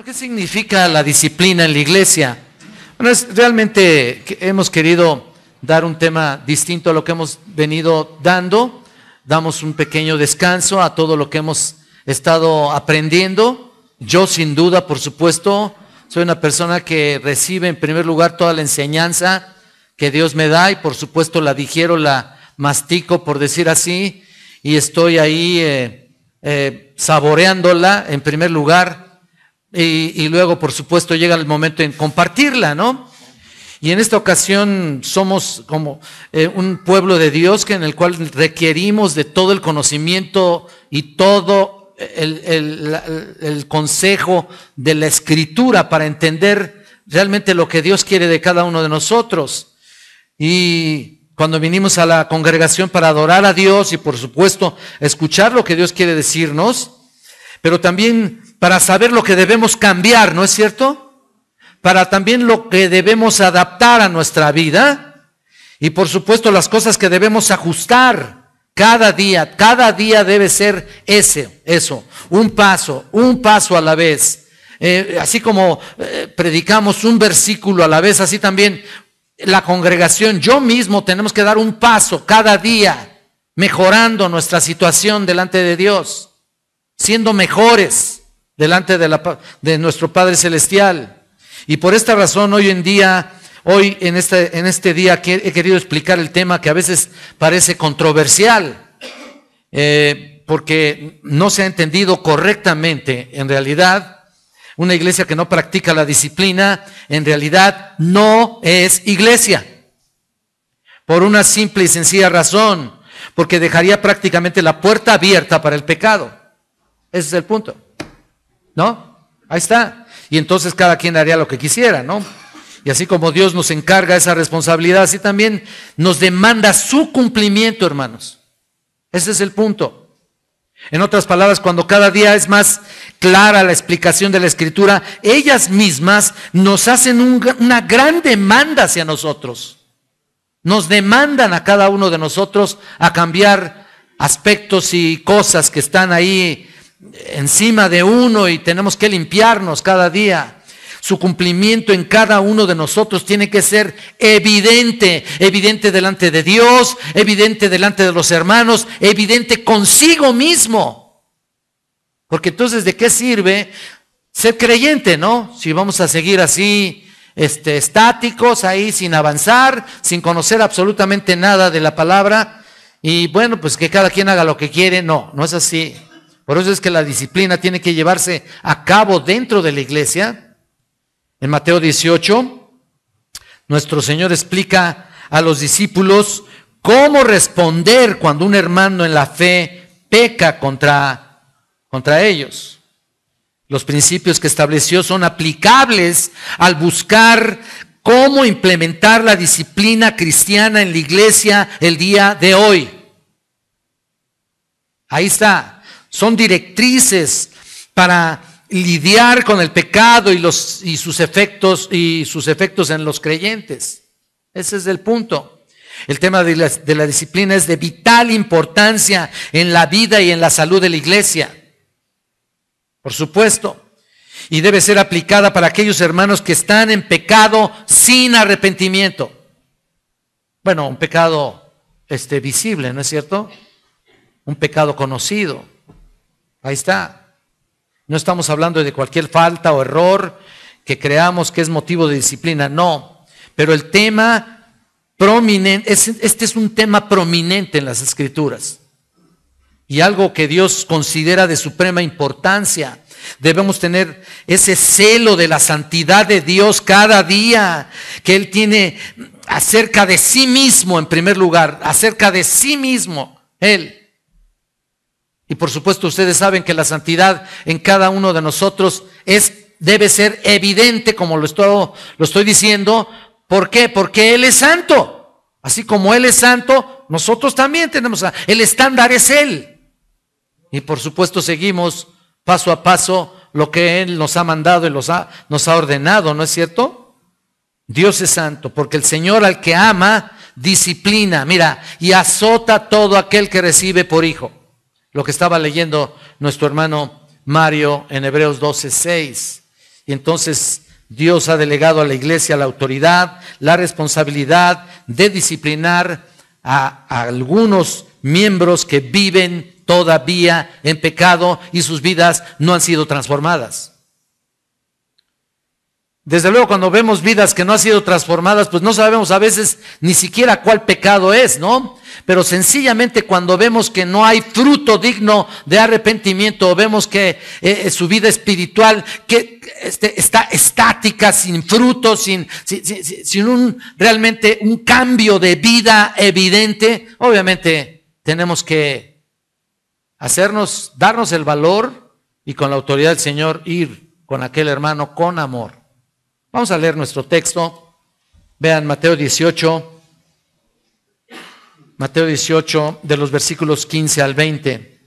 ¿Qué significa la disciplina en la iglesia? Bueno, realmente hemos querido dar un tema distinto a lo que hemos venido dando. Damos un pequeño descanso a todo lo que hemos estado aprendiendo. Yo sin duda, por supuesto, soy una persona que recibe en primer lugar toda la enseñanza que Dios me da y por supuesto la digiero, la mastico, por decir así, y estoy ahí saboreándola en primer lugar. Y luego, por supuesto, llega el momento en compartirla, ¿no? Y en esta ocasión somos como un pueblo de Dios en el cual requerimos de todo el conocimiento y todo el consejo de la Escritura para entender realmente lo que Dios quiere de cada uno de nosotros. Y cuando vinimos a la congregación para adorar a Dios y, por supuesto, escuchar lo que Dios quiere decirnos, pero también para saber lo que debemos cambiar, ¿no es cierto? Para también lo que debemos adaptar a nuestra vida y por supuesto las cosas que debemos ajustar cada día debe ser eso, un paso a la vez. Así como predicamos un versículo a la vez, así también la congregación, yo mismo tenemos que dar un paso cada día, mejorando nuestra situación delante de Dios, siendo mejores delante de nuestro Padre Celestial. Y por esta razón hoy en este día he querido explicar el tema que a veces parece controversial, porque no se ha entendido correctamente. En realidad, una iglesia que no practica la disciplina, en realidad no es iglesia. Por una simple y sencilla razón, porque dejaría prácticamente la puerta abierta para el pecado. Ese es el punto, ¿no? Ahí está. Y entonces cada quien haría lo que quisiera, ¿no? Y así como Dios nos encarga esa responsabilidad, así también nos demanda su cumplimiento, hermanos. Ese es el punto. En otras palabras, cuando cada día es más clara la explicación de la Escritura, ellas mismas nos hacen una gran demanda hacia nosotros. Nos demandan a cada uno de nosotros a cambiar aspectos y cosas que están ahí encima de uno y tenemos que limpiarnos cada día. Su cumplimiento en cada uno de nosotros tiene que ser evidente delante de Dios, evidente delante de los hermanos, evidente consigo mismo. Porque entonces, ¿de qué sirve ser creyente, no? Si vamos a seguir así, estáticos, ahí sin avanzar, sin conocer absolutamente nada de la palabra, y bueno, pues que cada quien haga lo que quiere. No es así. Por eso es que la disciplina tiene que llevarse a cabo dentro de la iglesia. En Mateo 18, nuestro Señor explica a los discípulos cómo responder cuando un hermano en la fe peca contra ellos. Los principios que estableció son aplicables al buscar cómo implementar la disciplina cristiana en la iglesia el día de hoy. Ahí está. Son directrices para lidiar con el pecado y sus efectos en los creyentes. Ese es el punto. El tema de la disciplina es de vital importancia en la vida y en la salud de la iglesia. Por supuesto. Y debe ser aplicada para aquellos hermanos que están en pecado sin arrepentimiento. Bueno, un pecado visible, ¿no es cierto? Un pecado conocido. Ahí está. No estamos hablando de cualquier falta o error que creamos que es motivo de disciplina, no. Pero el tema prominente, este es un tema prominente en las Escrituras. Y algo que Dios considera de suprema importancia. Debemos tener ese celo de la santidad de Dios cada día que Él tiene acerca de sí mismo en primer lugar, acerca de sí mismo, Él. Y por supuesto ustedes saben que la santidad en cada uno de nosotros debe ser evidente, como lo estoy diciendo. ¿Por qué? Porque Él es santo. Así como Él es santo, nosotros también tenemos. El estándar es Él. Y por supuesto seguimos paso a paso lo que Él nos ha mandado y nos ha ordenado, ¿no es cierto? Dios es santo, porque el Señor al que ama disciplina, mira, y azota a todo aquel que recibe por hijo. Lo que estaba leyendo nuestro hermano Mario en Hebreos 12:6. Y entonces Dios ha delegado a la iglesia la autoridad, la responsabilidad de disciplinar a algunos miembros que viven todavía en pecado y sus vidas no han sido transformadas. Desde luego, cuando vemos vidas que no han sido transformadas, pues no sabemos a veces ni siquiera cuál pecado es, ¿no? Pero sencillamente cuando vemos que no hay fruto digno de arrepentimiento, o vemos que su vida espiritual que está estática, sin fruto, sin realmente un cambio de vida evidente, obviamente tenemos que darnos el valor y con la autoridad del Señor ir con aquel hermano con amor. Vamos a leer nuestro texto. Vean Mateo 18. Mateo 18, de los versículos 15 al 20.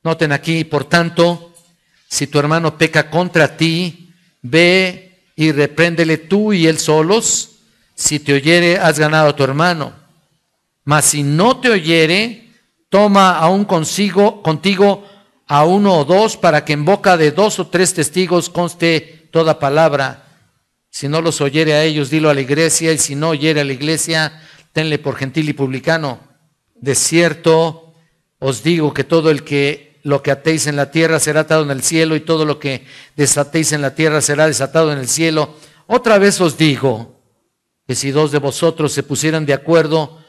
Noten aquí, por tanto, si tu hermano peca contra ti, ve y repréndele tú y él solos. Si te oyere, has ganado a tu hermano. Mas si no te oyere, toma aún contigo a uno o dos, para que en boca de 2 o 3 testigos conste toda palabra. Si no los oyere a ellos, dilo a la iglesia, y si no oyere a la iglesia, tenle por gentil y publicano. De cierto os digo que todo lo que atéis en la tierra será atado en el cielo, y todo lo que desatéis en la tierra será desatado en el cielo. Otra vez os digo que si 2 de vosotros se pusieran de acuerdo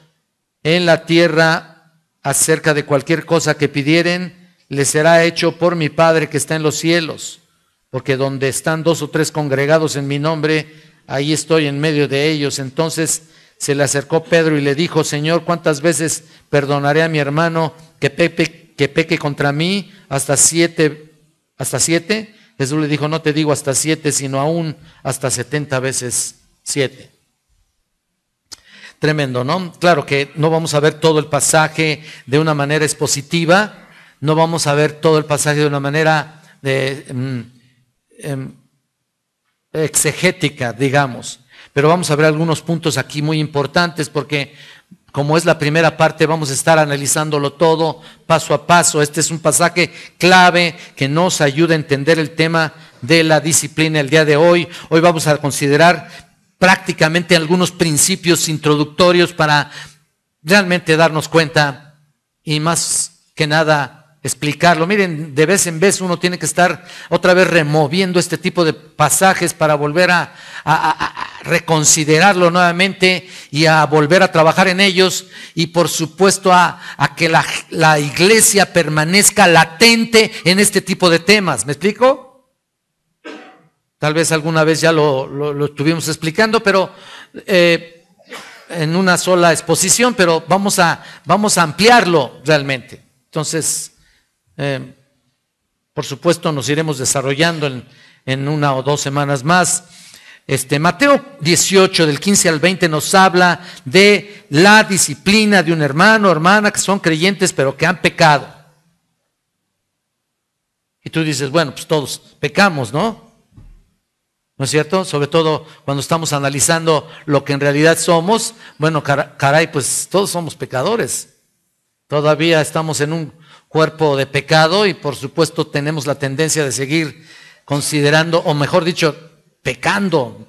en la tierra acerca de cualquier cosa que pidieren, les será hecho por mi Padre que está en los cielos. Porque donde están 2 o 3 congregados en mi nombre, ahí estoy en medio de ellos. Entonces se le acercó Pedro y le dijo: Señor, ¿cuántas veces perdonaré a mi hermano que peque contra mí? ¿Hasta 7? ¿Hasta 7? Jesús le dijo: no te digo hasta 7, sino aún hasta 70 veces 7. Tremendo, ¿no? Claro que no vamos a ver todo el pasaje de una manera expositiva, no vamos a ver todo el pasaje de una manera exegética, digamos, pero vamos a ver algunos puntos aquí muy importantes, porque como es la primera parte, vamos a estar analizándolo todo paso a paso. Este es un pasaje clave que nos ayuda a entender el tema de la disciplina el día de hoy. Hoy vamos a considerar prácticamente algunos principios introductorios para realmente darnos cuenta y más que nada explicarlo. Miren, de vez en vez uno tiene que estar otra vez removiendo este tipo de pasajes para volver a reconsiderarlo nuevamente y a volver a trabajar en ellos, y por supuesto a que la iglesia permanezca latente en este tipo de temas. ¿Me explico? Tal vez alguna vez ya lo estuvimos explicando, pero en una sola exposición, pero vamos a ampliarlo realmente. Entonces, por supuesto nos iremos desarrollando en 1 o 2 semanas más. Mateo 18 del 15 al 20 nos habla de la disciplina de un hermano o hermana que son creyentes pero que han pecado. Y tú dices, bueno, pues todos pecamos, ¿no? ¿No es cierto? Sobre todo cuando estamos analizando lo que en realidad somos. Bueno, caray, pues todos somos pecadores. Todavía estamos en un cuerpo de pecado y por supuesto tenemos la tendencia de seguir considerando, o mejor dicho, pecando.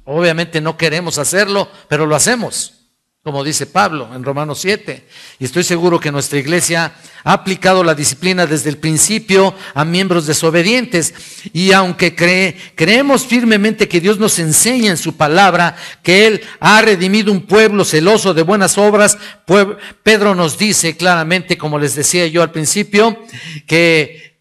Obviamente no queremos hacerlo, pero lo hacemos, como dice Pablo en Romanos 7. Y estoy seguro que nuestra iglesia ha aplicado la disciplina desde el principio a miembros desobedientes. Y aunque creemos firmemente que Dios nos enseña en su palabra que Él ha redimido un pueblo celoso de buenas obras, Pedro nos dice claramente, como les decía yo al principio, que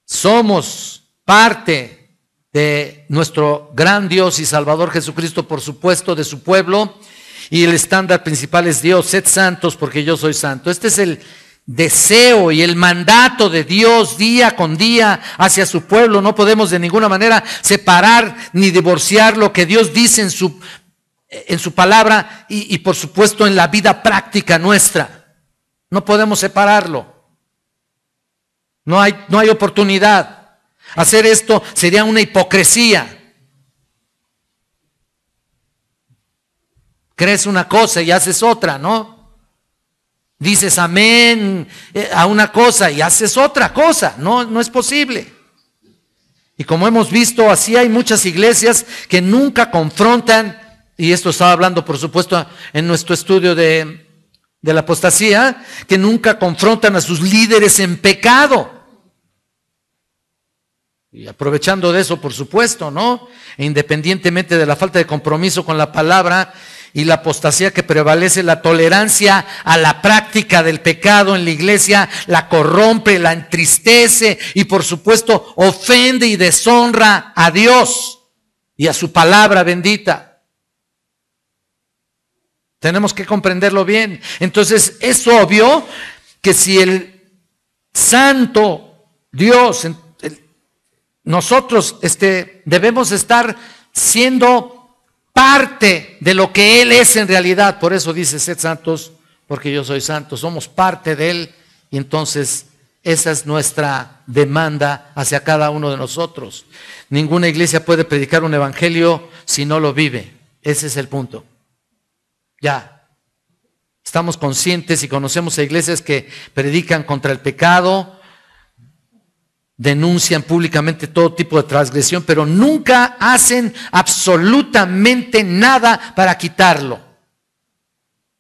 somos parte de nuestro gran Dios y Salvador Jesucristo, por supuesto, de su pueblo, y el estándar principal es Dios: sed santos porque yo soy santo. Este es el deseo y el mandato de Dios día con día hacia su pueblo. No podemos de ninguna manera separar ni divorciar lo que Dios dice en su palabra y por supuesto en la vida práctica nuestra. No podemos separarlo. No hay oportunidad. Hacer esto sería una hipocresía. Crees una cosa y haces otra, ¿no? Dices amén a una cosa y haces otra cosa. No es posible. Y como hemos visto, así hay muchas iglesias que nunca confrontan, y esto estaba hablando por supuesto en nuestro estudio de la apostasía, que nunca confrontan a sus líderes en pecado. Y aprovechando de eso, por supuesto, ¿no? E independientemente de la falta de compromiso con la palabra y la apostasía que prevalece, la tolerancia a la práctica del pecado en la iglesia la corrompe, la entristece y por supuesto ofende y deshonra a Dios y a su palabra bendita. Tenemos que comprenderlo bien. Entonces es obvio que si el santo Dios, nosotros debemos estar siendo parte de lo que Él es en realidad. Por eso dice, sed santos porque yo soy santo. Somos parte de Él y entonces esa es nuestra demanda hacia cada uno de nosotros. Ninguna iglesia puede predicar un evangelio si no lo vive. Ese es el punto. Ya, estamos conscientes y conocemos a iglesias que predican contra el pecado, denuncian públicamente todo tipo de transgresión, pero nunca hacen absolutamente nada para quitarlo.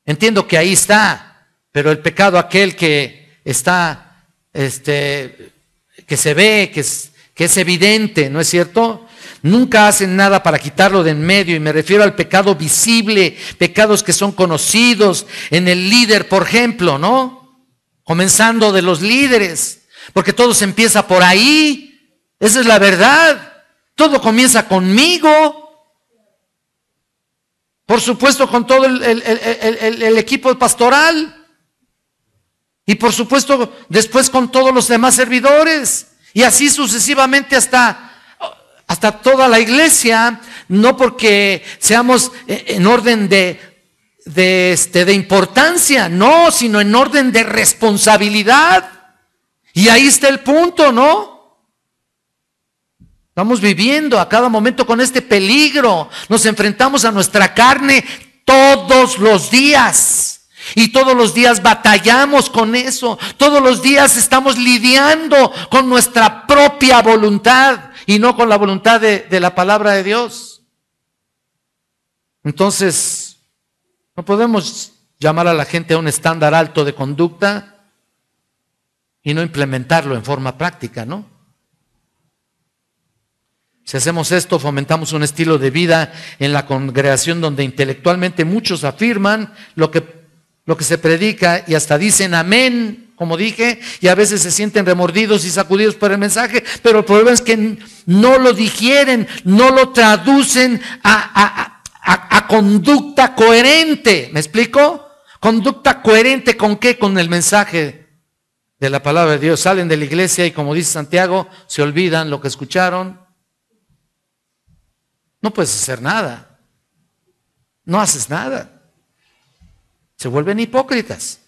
Entiendo que ahí está, pero el pecado aquel que está, que se ve, que es evidente, ¿no es cierto? Nunca hacen nada para quitarlo de en medio, y me refiero al pecado visible, pecados que son conocidos en el líder, por ejemplo, ¿no? Comenzando de los líderes, porque todo se empieza por ahí, esa es la verdad, todo comienza conmigo, por supuesto con todo el equipo pastoral, y por supuesto después con todos los demás servidores, y así sucesivamente hasta toda la iglesia, no porque seamos en orden de importancia, no, sino en orden de responsabilidad. Y ahí está el punto, ¿no? Estamos viviendo a cada momento con este peligro. Nos enfrentamos a nuestra carne todos los días. Y todos los días batallamos con eso. Todos los días estamos lidiando con nuestra propia voluntad y no con la voluntad de la palabra de Dios. Entonces, no podemos llamar a la gente a un estándar alto de conducta y no implementarlo en forma práctica, ¿no? Si hacemos esto, fomentamos un estilo de vida en la congregación donde intelectualmente muchos afirman lo que se predica y hasta dicen amén, como dije, y a veces se sienten remordidos y sacudidos por el mensaje, pero el problema es que no lo digieren, no lo traducen a conducta coherente. ¿Me explico? Conducta coherente ¿con qué? Con el mensaje de la palabra de Dios. Salen de la iglesia y, como dice Santiago, se olvidan lo que escucharon. No puedes hacer nada. No haces nada. Se vuelven hipócritas,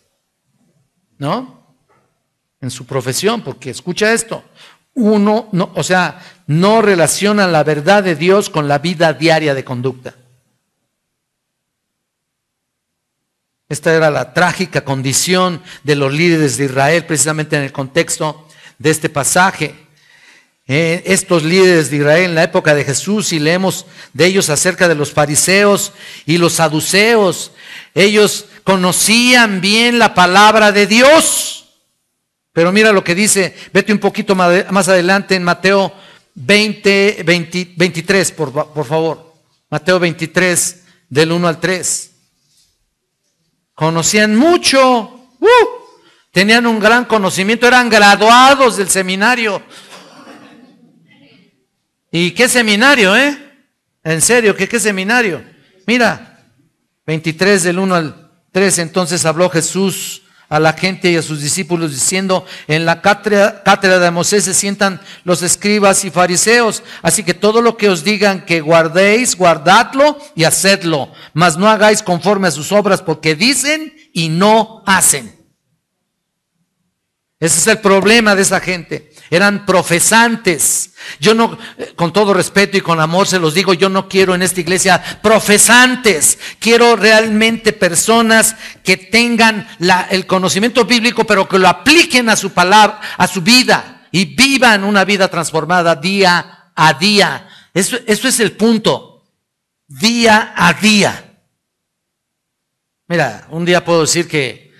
¿no? En su profesión, porque escucha esto. Uno, no relaciona la verdad de Dios con la vida diaria de conducta. Esta era la trágica condición de los líderes de Israel, precisamente en el contexto de este pasaje. Estos líderes de Israel en la época de Jesús, y leemos de ellos acerca de los fariseos y los saduceos, ellos conocían bien la palabra de Dios. Pero mira lo que dice, vete un poquito más adelante en Mateo 23, por favor. Mateo 23, del 1 al 3. Conocían mucho, tenían un gran conocimiento, eran graduados del seminario. ¿Y qué seminario, En serio, ¿qué seminario? Mira, 23 del 1 al 3, entonces habló Jesús a la gente y a sus discípulos diciendo, en la cátedra de Moisés se sientan los escribas y fariseos, así que todo lo que os digan que guardéis, guardadlo y hacedlo, mas no hagáis conforme a sus obras, porque dicen y no hacen. Ese es el problema de esa gente. Eran profesantes. Yo no, con todo respeto y con amor se los digo, yo no quiero en esta iglesia profesantes. Quiero realmente personas que tengan el conocimiento bíblico, pero que lo apliquen a su palabra, a su vida, y vivan una vida transformada día día a día. Eso es el punto. Día a día. Mira, un día puedo decir que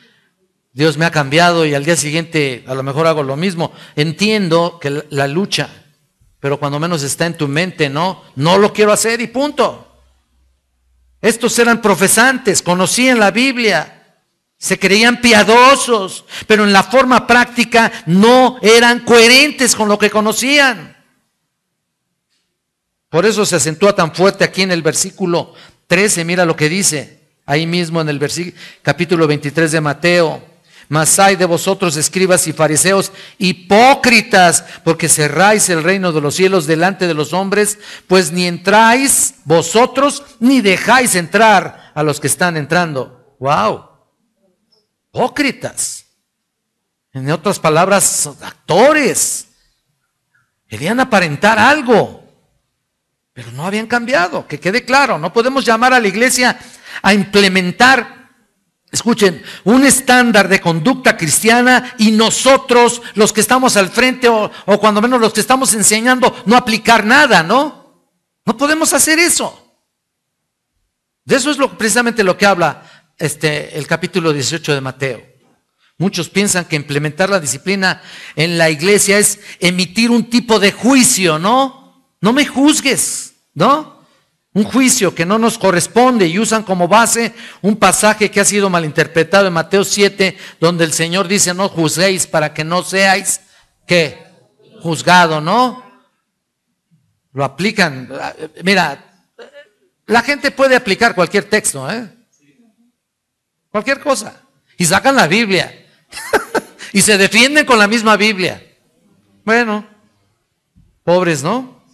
Dios me ha cambiado y al día siguiente a lo mejor hago lo mismo. Entiendo que la lucha, pero cuando menos está en tu mente, no lo quiero hacer y punto. Estos eran profesantes, conocían la Biblia, se creían piadosos, pero en la forma práctica no eran coherentes con lo que conocían. Por eso se acentúa tan fuerte aquí en el versículo 13, mira lo que dice, ahí mismo en el capítulo 23 de Mateo. Mas hay de vosotros, escribas y fariseos, hipócritas, porque cerráis el reino de los cielos delante de los hombres, pues ni entráis vosotros, ni dejáis entrar a los que están entrando. ¡Wow! Hipócritas. En otras palabras, actores. Querían aparentar algo, pero no habían cambiado. Que quede claro, no podemos llamar a la iglesia a implementar, escuchen, un estándar de conducta cristiana y nosotros, los que estamos al frente o cuando menos los que estamos enseñando, no aplicar nada, ¿no? No podemos hacer eso. De eso es precisamente lo que habla el capítulo 18 de Mateo. Muchos piensan que implementar la disciplina en la iglesia es emitir un tipo de juicio, ¿no? No me juzgues, ¿no? Un juicio que no nos corresponde y usan como base un pasaje que ha sido malinterpretado en Mateo 7, donde el Señor dice, no juzguéis para que no seáis, ¿qué? Juzgado, ¿no? Lo aplican. Mira, la gente puede aplicar cualquier texto, cualquier cosa. Y sacan la Biblia. Y se defienden con la misma Biblia. Bueno, pobres, ¿no?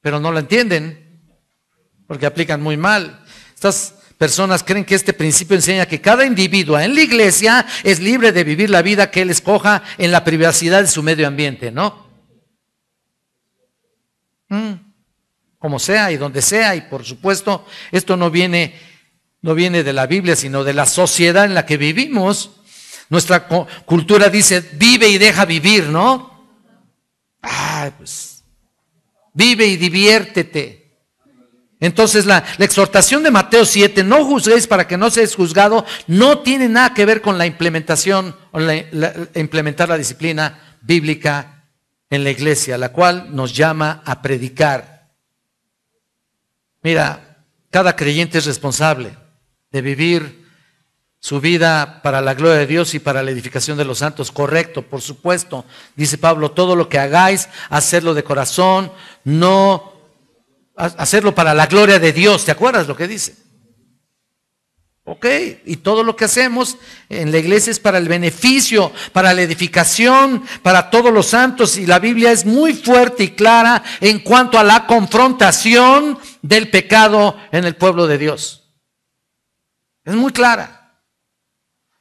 Pero no la entienden. Porque aplican muy mal. Estas personas creen que este principio enseña que cada individuo en la iglesia es libre de vivir la vida que él escoja en la privacidad de su medio ambiente, ¿no? Como sea y donde sea, y por supuesto, esto no viene de la Biblia, sino de la sociedad en la que vivimos. Nuestra cultura dice, vive y deja vivir, ¿no? Pues, vive y diviértete. Entonces la exhortación de Mateo 7, no juzguéis para que no seáis juzgado, no tiene nada que ver con la implementación o implementar la disciplina bíblica en la iglesia, la cual nos llama a predicar. Mira, cada creyente es responsable de vivir su vida para la gloria de Dios y para la edificación de los santos, correcto, por supuesto. Dice Pablo, todo lo que hagáis, hacerlo de corazón, no hacerlo para la gloria de Dios. ¿Te acuerdas lo que dice? Ok, y todo lo que hacemos en la iglesia es para el beneficio, para la edificación, para todos los santos. Y la Biblia es muy fuerte y clara en cuanto a la confrontación del pecado en el pueblo de Dios. Es muy clara.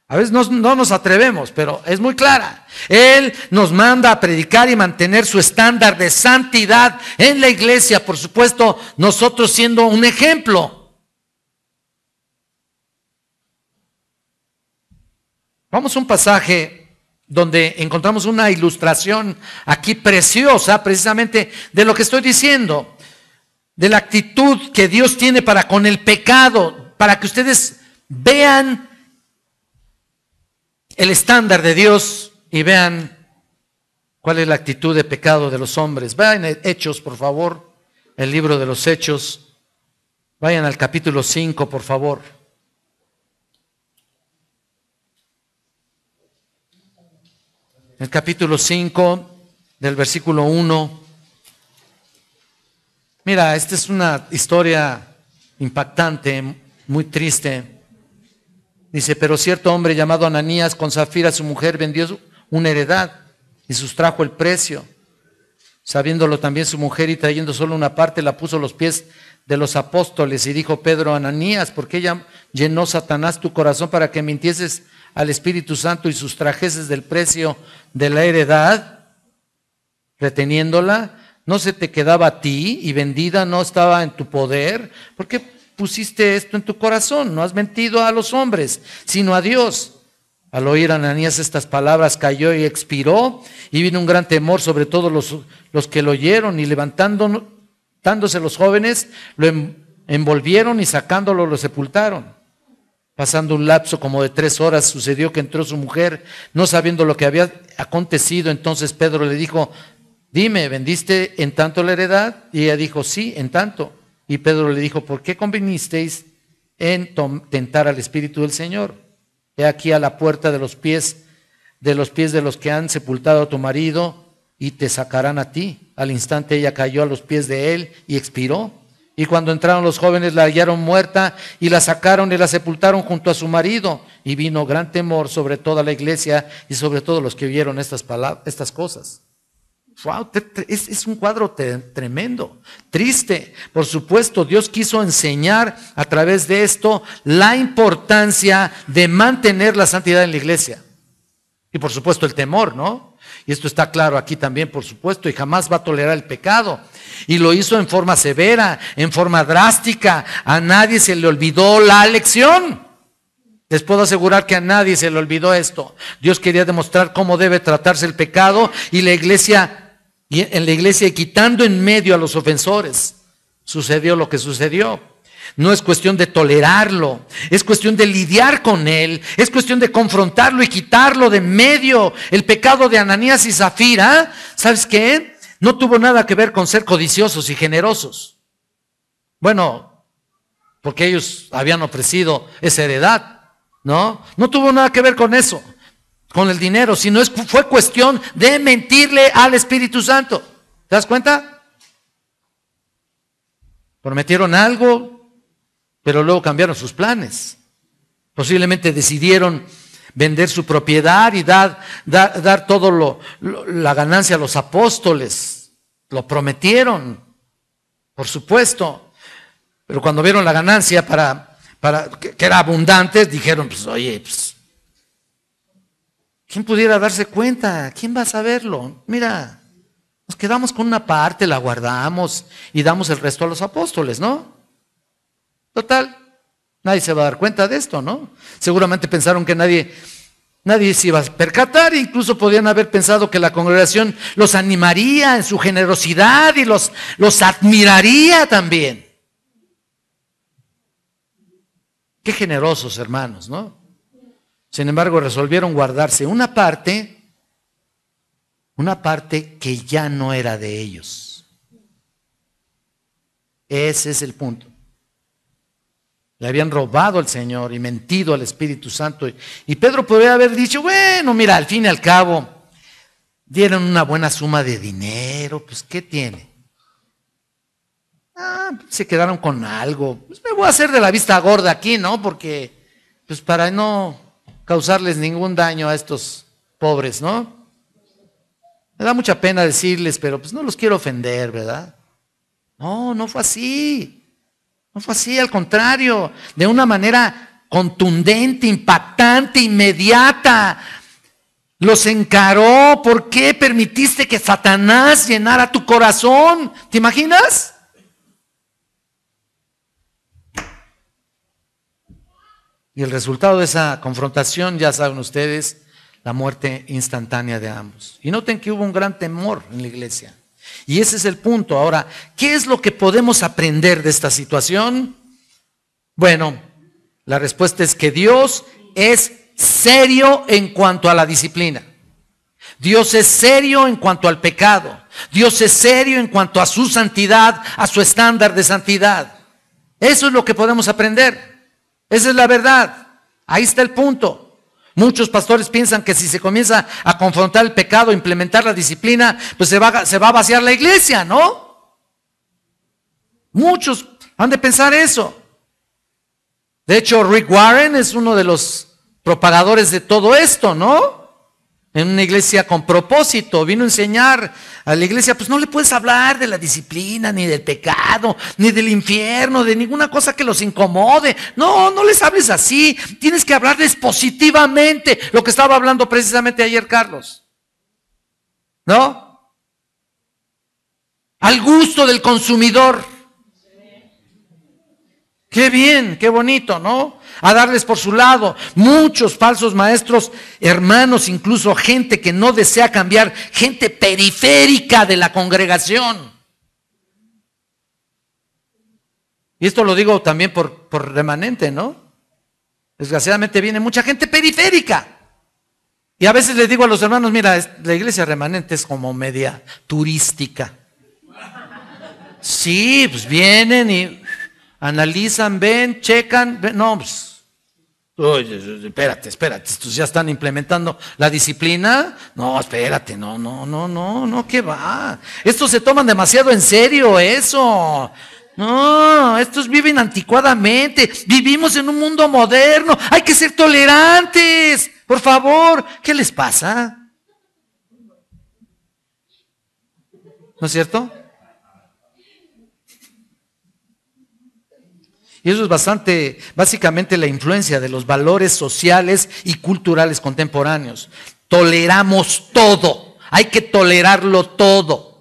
A veces no nos atrevemos, pero es muy clara. Él nos manda a predicar y mantener su estándar de santidad en la iglesia, por supuesto, nosotros siendo un ejemplo. Vamos a un pasaje donde encontramos una ilustración aquí preciosa, precisamente de lo que estoy diciendo, de la actitud que Dios tiene para con el pecado, para que ustedes vean el estándar de Dios y vean cuál es la actitud de pecado de los hombres. Vayan a Hechos, por favor, el libro de los Hechos. Vayan al capítulo 5, por favor. El capítulo 5, del versículo 1. Mira, esta es una historia impactante, muy triste. Dice, pero cierto hombre llamado Ananías con Zafira su mujer vendió una heredad y sustrajo el precio. Sabiéndolo también su mujer y trayendo solo una parte, la puso a los pies de los apóstoles y dijo Pedro, Ananías, ¿por qué llenó Satanás tu corazón para que mintieses al Espíritu Santo y sustrajeses del precio de la heredad, reteniéndola? ¿No se te quedaba a ti y vendida no estaba en tu poder? ¿Por qué pusiste esto en tu corazón? No has mentido a los hombres, sino a Dios. Al oír Ananías estas palabras, cayó y expiró, y vino un gran temor sobre todos los que lo oyeron, y levantándose los jóvenes, lo envolvieron y sacándolo lo sepultaron. Pasando un lapso como de 3 horas, sucedió que entró su mujer, no sabiendo lo que había acontecido. Entonces Pedro le dijo: dime, ¿vendiste en tanto la heredad? Y ella dijo: sí, en tanto. Y Pedro le dijo: ¿por qué convinisteis en tentar al Espíritu del Señor? He aquí a la puerta de los pies de los que han sepultado a tu marido, y te sacarán a ti. Al instante ella cayó a los pies de él y expiró. Y cuando entraron los jóvenes la hallaron muerta, y la sacaron y la sepultaron junto a su marido. Y vino gran temor sobre toda la iglesia y sobre todos los que oyeron estas cosas. Wow, es un cuadro tremendo, triste. Por supuesto, Dios quiso enseñar a través de esto la importancia de mantener la santidad en la iglesia. Y por supuesto el temor, ¿no? Y esto está claro aquí también, por supuesto, y jamás va a tolerar el pecado. Y lo hizo en forma severa, en forma drástica. A nadie se le olvidó la lección. Les puedo asegurar que a nadie se le olvidó esto. Dios quería demostrar cómo debe tratarse el pecado, y en la iglesia, quitando en medio a los ofensores, sucedió lo que sucedió. No es cuestión de tolerarlo, es cuestión de lidiar con él, es cuestión de confrontarlo y quitarlo de medio. El pecado de Ananías y Zafira, ¿sabes qué? No tuvo nada que ver con ser codiciosos y generosos. Bueno, porque ellos habían ofrecido esa heredad, ¿no? No tuvo nada que ver con eso, con el dinero, sino fue cuestión de mentirle al Espíritu Santo. ¿Te das cuenta? Prometieron algo, pero luego cambiaron sus planes. Posiblemente decidieron vender su propiedad y dar todo la ganancia a los apóstoles. Lo prometieron, por supuesto, pero cuando vieron la ganancia que era abundante, dijeron: pues oye, pues, ¿quién pudiera darse cuenta? ¿Quién va a saberlo? Mira, nos quedamos con una parte, la guardamos y damos el resto a los apóstoles, ¿no? Total, nadie se va a dar cuenta de esto, ¿no? Seguramente pensaron que nadie se iba a percatar. Incluso podían haber pensado que la congregación los animaría en su generosidad y los admiraría también. Qué generosos, hermanos, ¿no? Sin embargo, resolvieron guardarse una parte que ya no era de ellos. Ese es el punto. Le habían robado al Señor y mentido al Espíritu Santo. Y Pedro podría haber dicho: bueno, mira, al fin y al cabo dieron una buena suma de dinero, pues ¿qué tiene? Se quedaron con algo. Pues me voy a hacer de la vista gorda aquí, ¿no? Porque, pues para no causarles ningún daño a estos pobres, ¿no? Me da mucha pena decirles, pero pues no los quiero ofender, ¿verdad? No fue así. No fue así, al contrario, de una manera contundente, impactante, inmediata. Los encaró. ¿Por qué permitiste que Satanás llenara tu corazón? ¿Te imaginas? Y el resultado de esa confrontación, ya saben ustedes, la muerte instantánea de ambos. Y noten que hubo un gran temor en la iglesia. Y ese es el punto. Ahora, ¿qué es lo que podemos aprender de esta situación? Bueno, la respuesta es que Dios es serio en cuanto a la disciplina. Dios es serio en cuanto al pecado. Dios es serio en cuanto a su santidad, a su estándar de santidad. Eso es lo que podemos aprender. Esa es la verdad. Ahí está el punto. Muchos pastores piensan que si se comienza a confrontar el pecado, implementar la disciplina, pues se va a vaciar la iglesia, ¿no? Muchos han de pensar eso. De hecho, Rick Warren es uno de los propagadores de todo esto, ¿no? En una iglesia con propósito, vino a enseñar a la iglesia: pues no le puedes hablar de la disciplina, ni del pecado, ni del infierno, de ninguna cosa que los incomode. No les hables así. Tienes que hablarles positivamente, lo que estaba hablando precisamente ayer Carlos, ¿no? Al gusto del consumidor. Qué bien, qué bonito, ¿no? A darles por su lado. Muchos falsos maestros, hermanos, incluso gente que no desea cambiar, gente periférica de la congregación. Y esto lo digo también por remanente, ¿no? Desgraciadamente viene mucha gente periférica. Y a veces les digo a los hermanos, mira, la iglesia remanente es como media turística. Sí, pues vienen y analizan, ven, checan, ven, no, pues, oye, espérate, estos ya están implementando la disciplina. No, espérate, no, ¿qué va? Estos se toman demasiado en serio eso. No, estos viven anticuadamente, vivimos en un mundo moderno, hay que ser tolerantes, por favor, ¿qué les pasa? ¿No es cierto? Y eso es básicamente la influencia de los valores sociales y culturales contemporáneos. Toleramos todo, hay que tolerarlo todo.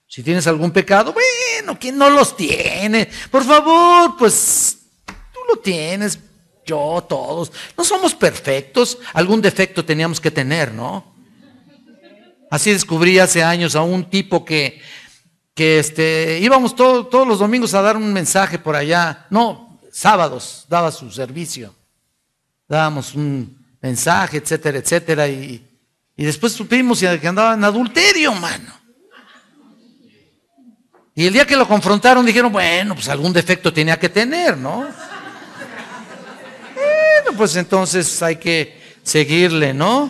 Si tienes algún pecado, bueno, ¿quién no los tiene? Por favor, pues tú lo tienes, yo, todos. No somos perfectos, algún defecto teníamos que tener, ¿no? Así descubrí hace años a un tipo que íbamos todos los domingos a dar un mensaje por allá. No, sábados daba su servicio. Dábamos un mensaje, etcétera, etcétera. Y después supimos que andaba en adulterio, mano. Y el día que lo confrontaron dijeron, bueno, pues algún defecto tenía que tener, ¿no? Bueno, pues entonces hay que seguirle, ¿no?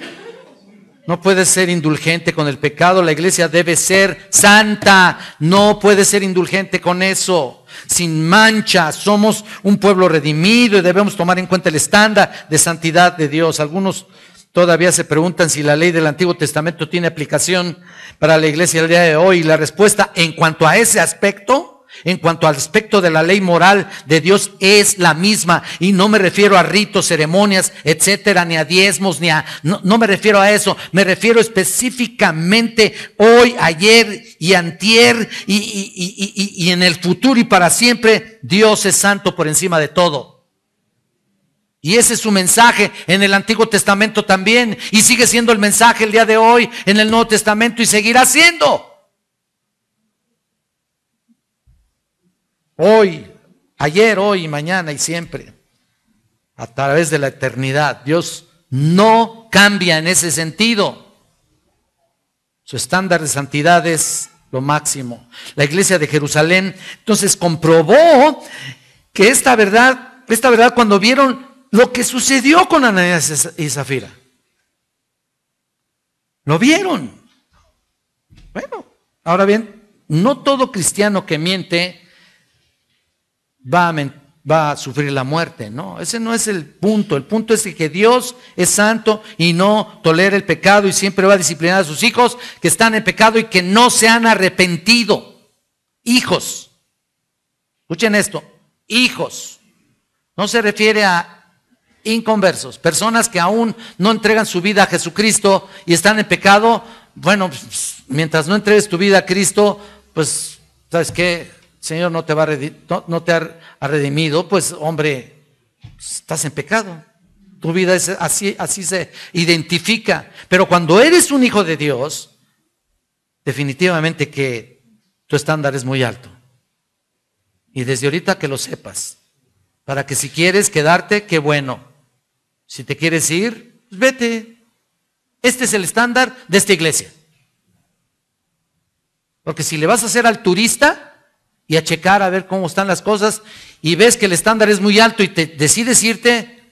No puede ser indulgente con el pecado, la iglesia debe ser santa, no puede ser indulgente con eso, sin mancha. Somos un pueblo redimido y debemos tomar en cuenta el estándar de santidad de Dios. Algunos todavía se preguntan si la ley del Antiguo Testamento tiene aplicación para la iglesia el día de hoy. Y la respuesta en cuanto a ese aspecto, en cuanto al aspecto de la ley moral de Dios, es la misma. Y no me refiero a ritos, ceremonias, etcétera, ni a diezmos, no me refiero a eso. Me refiero específicamente hoy, ayer y antier y en el futuro y para siempre. Dios es santo por encima de todo. Y ese es su mensaje en el Antiguo Testamento también. Y sigue siendo el mensaje el día de hoy en el Nuevo Testamento y seguirá siendo. Hoy, ayer, hoy, mañana y siempre. A través de la eternidad. Dios no cambia en ese sentido. Su estándar de santidad es lo máximo. La iglesia de Jerusalén entonces comprobó que esta verdad cuando vieron lo que sucedió con Ananías y Zafira. Lo vieron. Bueno, ahora bien, no todo cristiano que miente va a sufrir la muerte, no, ese no es el punto. El punto es que Dios es santo y no tolera el pecado y siempre va a disciplinar a sus hijos que están en pecado y que no se han arrepentido. Hijos, escuchen esto, hijos, no se refiere a inconversos, personas que aún no entregan su vida a Jesucristo y están en pecado. Bueno, pues, mientras no entregues tu vida a Cristo, pues, ¿sabes qué? Señor no te ha redimido, pues hombre, estás en pecado. Tu vida es así se identifica. Pero cuando eres un hijo de Dios, definitivamente que tu estándar es muy alto. Y desde ahorita que lo sepas, para que si quieres quedarte, qué bueno. Si te quieres ir, pues vete. Este es el estándar de esta iglesia. Porque si le vas a hacer al turista y a checar a ver cómo están las cosas y ves que el estándar es muy alto y te decides irte,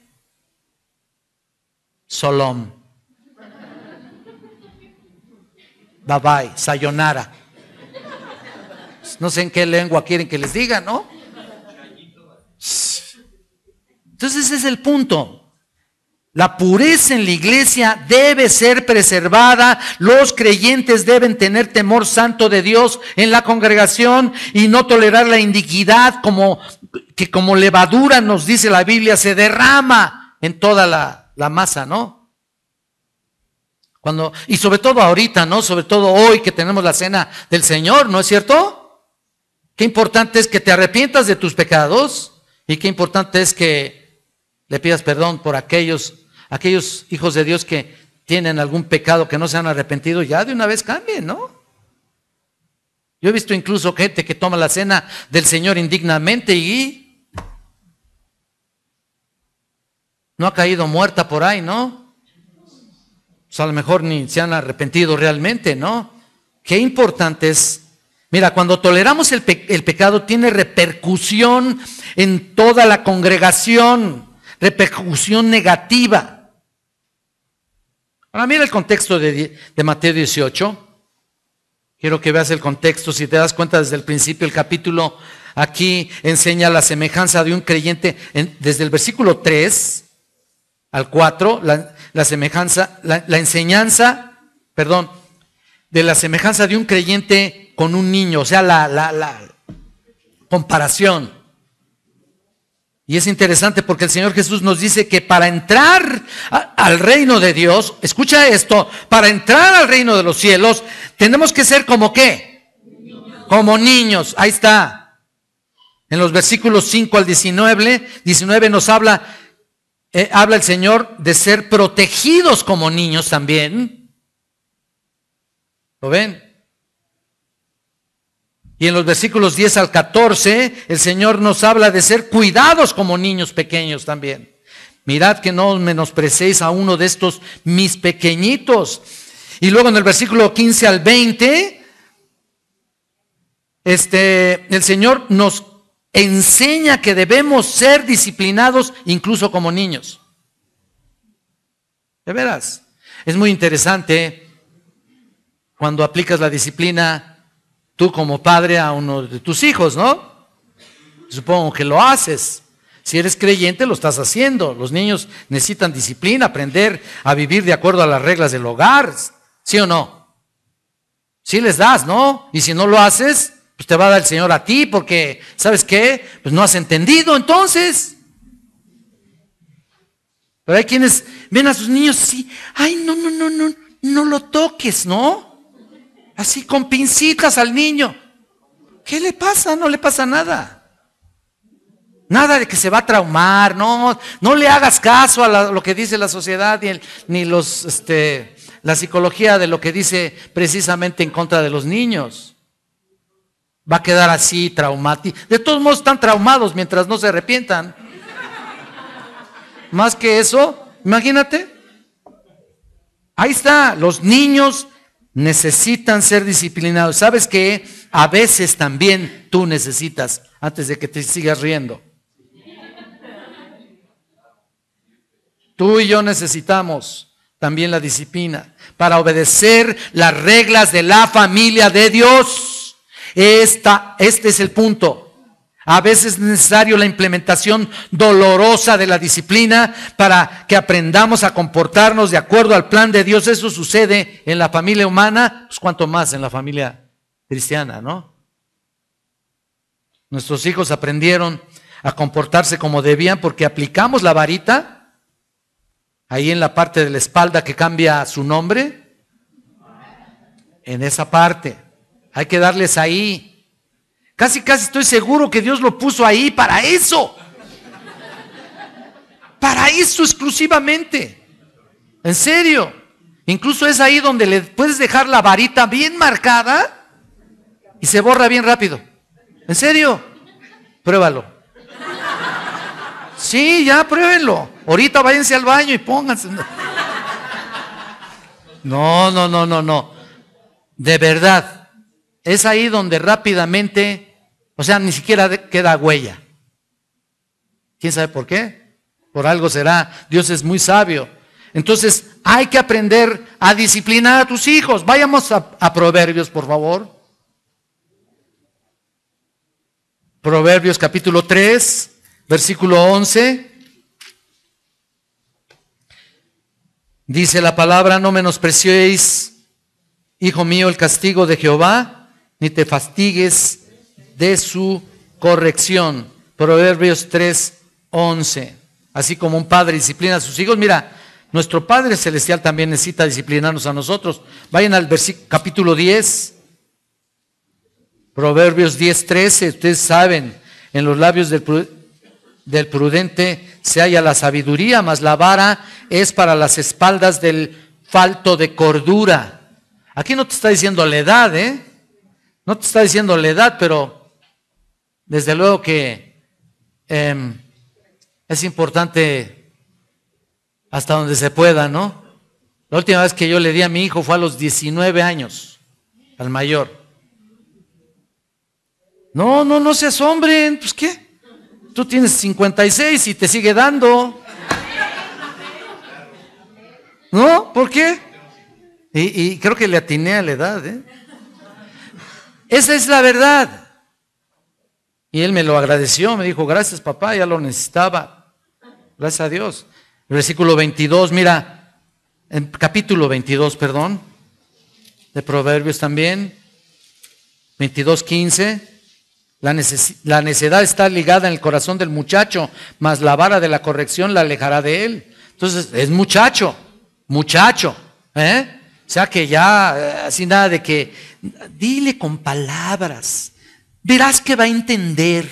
Shalom, bye bye, sayonara. No sé en qué lengua quieren que les diga, ¿no? Entonces ese es el punto. La pureza en la iglesia debe ser preservada. Los creyentes deben tener temor santo de Dios en la congregación y no tolerar la indignidad que como levadura, nos dice la Biblia, se derrama en toda la masa, ¿no? Y sobre todo ahorita, ¿no? Sobre todo hoy que tenemos la cena del Señor, ¿no es cierto? Qué importante es que te arrepientas de tus pecados y qué importante es que le pidas perdón por aquellos hijos de Dios que tienen algún pecado que no se han arrepentido, ya de una vez cambien, ¿no? Yo he visto incluso gente que toma la cena del Señor indignamente y no ha caído muerta por ahí, ¿no? O sea, a lo mejor ni se han arrepentido realmente, ¿no? Qué importante es. Mira, cuando toleramos el pecado tiene repercusión en toda la congregación, repercusión negativa. Ahora mira el contexto de Mateo 18. Quiero que veas el contexto. Si te das cuenta desde el principio, el capítulo aquí enseña la semejanza de un creyente, desde el versículo 3 al 4, la semejanza, la enseñanza, perdón, de la semejanza de un creyente con un niño, o sea, la comparación. Y es interesante porque el Señor Jesús nos dice que para entrar al reino de Dios, escucha esto, para entrar al reino de los cielos, tenemos que ser como ¿qué? Como niños. Ahí está. En los versículos 5 al 19 nos habla el Señor de ser protegidos como niños también. ¿Lo ven? Y en los versículos 10 al 14, el Señor nos habla de ser cuidados como niños pequeños también. Mirad que no menosprecéis a uno de estos mis pequeñitos. Y luego en el versículo 15 al 20, el Señor nos enseña que debemos ser disciplinados incluso como niños. De veras, es muy interesante cuando aplicas la disciplina tú como padre a uno de tus hijos, ¿no? Supongo que lo haces. Si eres creyente, lo estás haciendo. Los niños necesitan disciplina, aprender a vivir de acuerdo a las reglas del hogar. ¿Sí o no? Sí les das, ¿no? Y si no lo haces, pues te va a dar el Señor a ti, porque, ¿sabes qué? Pues no has entendido, entonces. Pero hay quienes ven a sus niños así, ay, no lo toques, ¿no? Así con pincitas al niño. ¿Qué le pasa? No le pasa nada. Nada de que se va a traumar. No le hagas caso a lo que dice la sociedad ni la psicología de lo que dice precisamente en contra de los niños. Va a quedar así traumático. De todos modos están traumados mientras no se arrepientan. Más que eso, imagínate. Ahí está, los niños necesitan ser disciplinados. ¿Sabes qué? A veces también tú necesitas, antes de que te sigas riendo. Tú y yo necesitamos también la disciplina para obedecer las reglas de la familia de Dios. Este es el punto. A veces es necesario la implementación dolorosa de la disciplina para que aprendamos a comportarnos de acuerdo al plan de Dios. Eso sucede en la familia humana, pues cuanto más en la familia cristiana, ¿no? Nuestros hijos aprendieron a comportarse como debían porque aplicamos la varita ahí en la parte de la espalda que cambia su nombre. En esa parte hay que darles ahí. Casi estoy seguro que Dios lo puso ahí para eso. Para eso exclusivamente. En serio. Incluso es ahí donde le puedes dejar la varita bien marcada y se borra bien rápido. En serio. Pruébalo. Sí, ya pruébenlo. Ahorita váyanse al baño y pónganse. No. De verdad. Es ahí donde rápidamente, o sea, ni siquiera queda huella. ¿Quién sabe por qué? Por algo será. Dios es muy sabio. Entonces, hay que aprender a disciplinar a tus hijos. Vayamos a Proverbios, por favor. Proverbios capítulo 3, versículo 11. Dice la palabra: no menospreciéis, hijo mío, el castigo de Jehová, ni te fastigues de su corrección. Proverbios 3, 11. Así como un padre disciplina a sus hijos, mira, nuestro Padre Celestial también necesita disciplinarnos a nosotros. Vayan al capítulo 10. Proverbios 10:13, ustedes saben, en los labios del prudente se halla la sabiduría, mas la vara es para las espaldas del falto de cordura. Aquí no te está diciendo la edad, no te está diciendo la edad, pero desde luego que es importante hasta donde se pueda, ¿no? La última vez que yo le di a mi hijo fue a los 19 años, al mayor. No se asombren, pues ¿qué? Tú tienes 56 y te sigue dando. ¿No? ¿Por qué? Y creo que le atiné a la edad, Esa es la verdad. Y él me lo agradeció, me dijo, gracias papá, ya lo necesitaba. Gracias a Dios. Versículo 22, mira, en capítulo 22, perdón, de Proverbios también, 22:15, la necedad está ligada en el corazón del muchacho, mas la vara de la corrección la alejará de él. Entonces, es muchacho, O sea que ya, así nada de que, dile con palabras, verás que va a entender.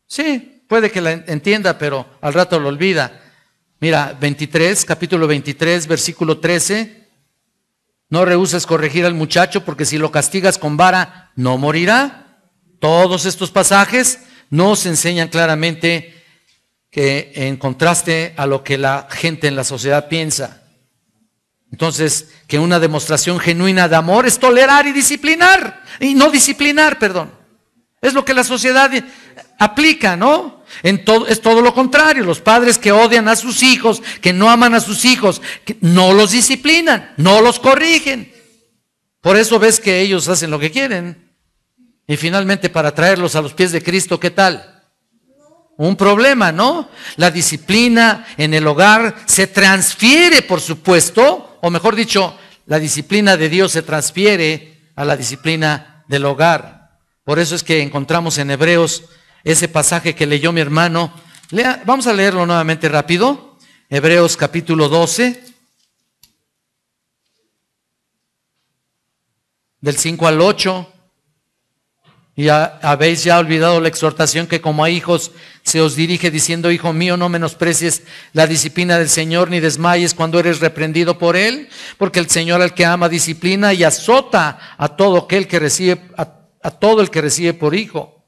Sí, puede que la entienda, pero al rato lo olvida. Mira, capítulo 23, versículo 13. No rehúses corregir al muchacho, porque si lo castigas con vara, no morirá. Todos estos pasajes nos enseñan claramente que en contraste a lo que la gente en la sociedad piensa. Entonces, que una demostración genuina de amor es tolerar y disciplinar, y no disciplinar, perdón. Es lo que la sociedad aplica, ¿no? Es todo lo contrario. Los padres que odian a sus hijos, que no aman a sus hijos, que no los disciplinan, no los corrigen. Por eso ves que ellos hacen lo que quieren. Y finalmente, para traerlos a los pies de Cristo, ¿qué tal? Un problema, ¿no? La disciplina en el hogar se transfiere, por supuesto, o mejor dicho, la disciplina de Dios se transfiere a la disciplina del hogar. Por eso es que encontramos en Hebreos ese pasaje que leyó mi hermano. Vamos a leerlo nuevamente rápido. Hebreos capítulo 12, del 5 al 8. Y habéis ya olvidado la exhortación que como a hijos se os dirige diciendo, hijo mío, no menosprecies la disciplina del Señor, ni desmayes cuando eres reprendido por Él, porque el Señor al que ama disciplina y azota a todo aquel que recibe, a todo el que recibe por hijo.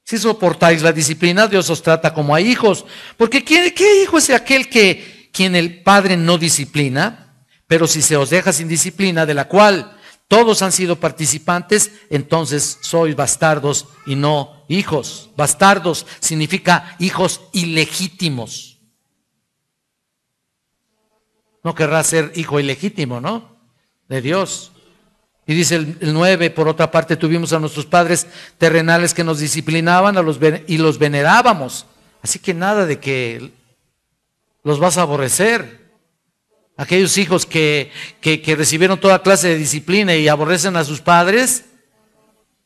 Si soportáis la disciplina, Dios os trata como a hijos, porque ¿qué hijo es aquel quien el Padre no disciplina? Pero si se os deja sin disciplina, de la cual todos han sido participantes, entonces sois bastardos y no hijos. Bastardos significa hijos ilegítimos. No querrá ser hijo ilegítimo, ¿no? De Dios. Y dice el 9, por otra parte tuvimos a nuestros padres terrenales que nos disciplinaban y los venerábamos. Así que nada de que los vas a aborrecer. Aquellos hijos que recibieron toda clase de disciplina y aborrecen a sus padres,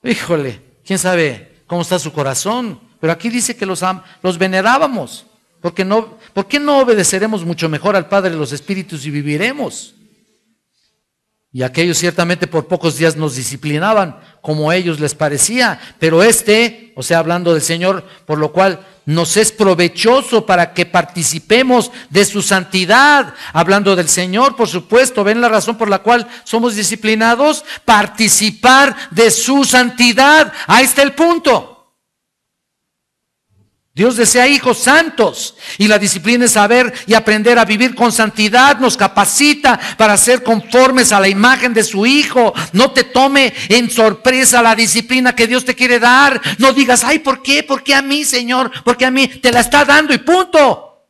híjole, quién sabe cómo está su corazón. Pero aquí dice que los venerábamos. ¿Por qué no obedeceremos mucho mejor al Padre de los Espíritus y viviremos? Y aquellos ciertamente por pocos días nos disciplinaban como a ellos les parecía, pero o sea, hablando del Señor, por lo cual nos es provechoso para que participemos de su santidad. Hablando del Señor, por supuesto, ¿ven la razón por la cual somos disciplinados? Participar de su santidad. Ahí está el punto. Dios desea hijos santos, y la disciplina es saber y aprender a vivir con santidad. Nos capacita para ser conformes a la imagen de su Hijo. No te tome en sorpresa la disciplina que Dios te quiere dar. No digas, ay, ¿por qué? ¿Por qué a mí, Señor? ¿Por qué a mí? Te la está dando y punto.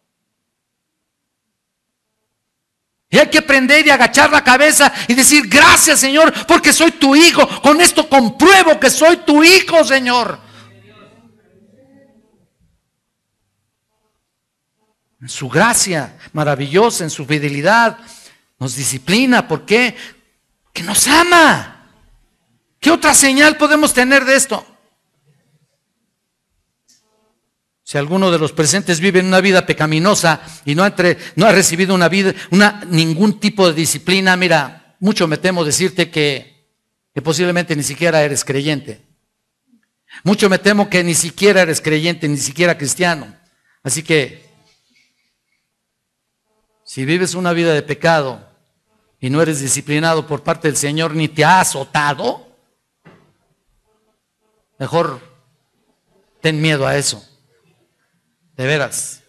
Y hay que aprender y agachar la cabeza y decir, gracias, Señor, porque soy tu hijo. Con esto compruebo que soy tu hijo, Señor. En su gracia maravillosa, en su fidelidad, nos disciplina. ¿Por qué? Que nos ama. ¿Qué otra señal podemos tener de esto? Si alguno de los presentes vive una vida pecaminosa y no ha recibido ningún tipo de disciplina, mira, mucho me temo decirte que que posiblemente ni siquiera eres creyente. Mucho me temo que ni siquiera eres creyente, ni siquiera cristiano. Así que, si vives una vida de pecado y no eres disciplinado por parte del Señor, ni te ha azotado, mejor ten miedo a eso. De veras.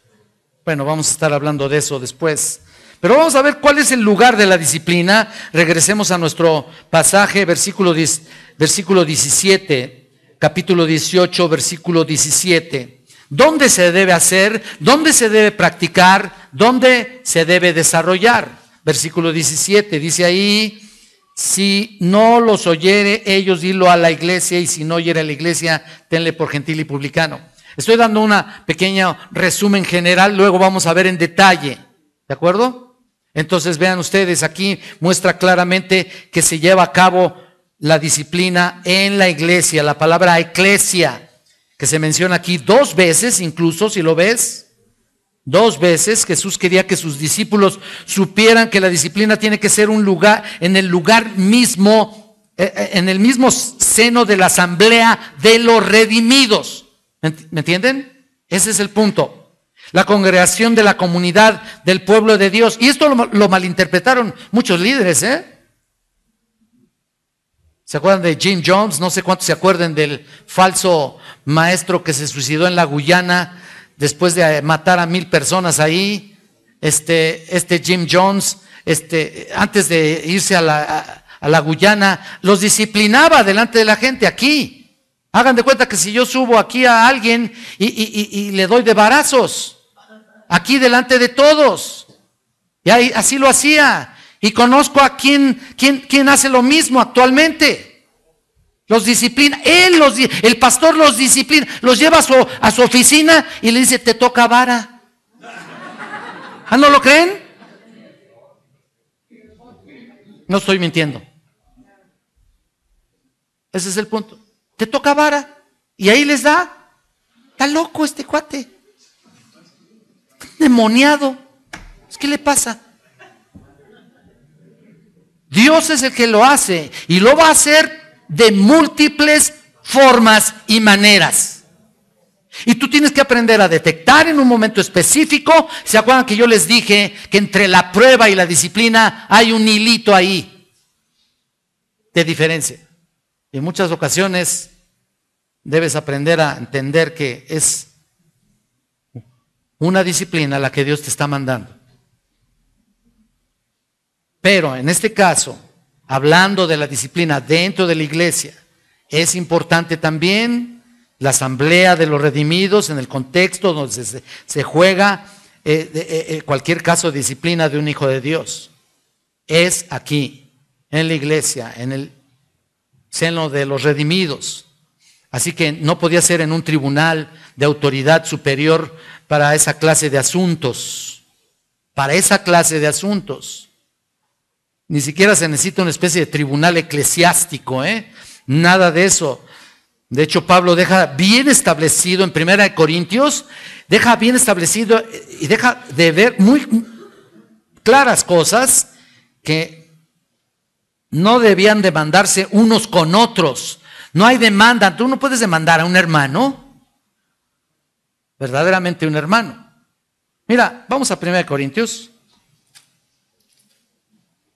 Bueno, vamos a estar hablando de eso después. Pero vamos a ver cuál es el lugar de la disciplina. Regresemos a nuestro pasaje, versículo 17, capítulo 18, versículo 17. ¿Dónde se debe hacer? ¿Dónde se debe practicar? ¿Dónde se debe desarrollar? Versículo 17, dice ahí: si no los oyere ellos, dilo a la iglesia, y si no oyere a la iglesia, tenle por gentil y publicano. Estoy dando una pequeña resumen general, luego vamos a ver en detalle, ¿de acuerdo? Entonces vean ustedes, aquí muestra claramente que se lleva a cabo la disciplina en la iglesia, la palabra eclesia, que se menciona aquí 2 veces, incluso si lo ves, 2 veces. Jesús quería que sus discípulos supieran que la disciplina tiene que ser un lugar, en el lugar mismo, en el mismo seno de la asamblea de los redimidos. ¿Me entienden? Ese es el punto. La congregación de la comunidad del pueblo de Dios. Y esto lo malinterpretaron muchos líderes, ¿Se acuerdan de Jim Jones? No sé cuántos se acuerden del falso maestro que se suicidó en la Guyana después de matar a 1000 personas ahí. Este Jim Jones, antes de irse a la Guyana, los disciplinaba delante de la gente aquí. Hagan de cuenta que si yo subo aquí a alguien y le doy de varazos, aquí delante de todos, y ahí, así lo hacía. Y conozco a quien hace lo mismo actualmente. Los disciplina, el pastor los disciplina, los lleva a su oficina y le dice: te toca vara. ¿Ah, no lo creen? No estoy mintiendo. Ese es el punto. Te toca vara. Y ahí les da. Está loco este cuate. Demoniado. ¿Qué le pasa? Dios es el que lo hace, y lo va a hacer de múltiples formas y maneras. Y tú tienes que aprender a detectar en un momento específico. ¿Se acuerdan que yo les dije que entre la prueba y la disciplina hay un hilito ahí de diferencia? Y en muchas ocasiones debes aprender a entender que es una disciplina la que Dios te está mandando. Pero en este caso, hablando de la disciplina dentro de la iglesia, es importante también la asamblea de los redimidos en el contexto donde se juega cualquier caso de disciplina de un hijo de Dios. Es aquí, en la iglesia, en el seno de los redimidos. Así que no podía ser en un tribunal de autoridad superior para esa clase de asuntos. Para esa clase de asuntos. Ni siquiera se necesita una especie de tribunal eclesiástico, nada de eso. De hecho, Pablo deja bien establecido en 1 Corintios, deja bien establecido y deja de ver muy claras cosas que no debían demandarse unos con otros. No hay demanda. Tú no puedes demandar a un hermano, verdaderamente un hermano. Mira, vamos a 1 Corintios.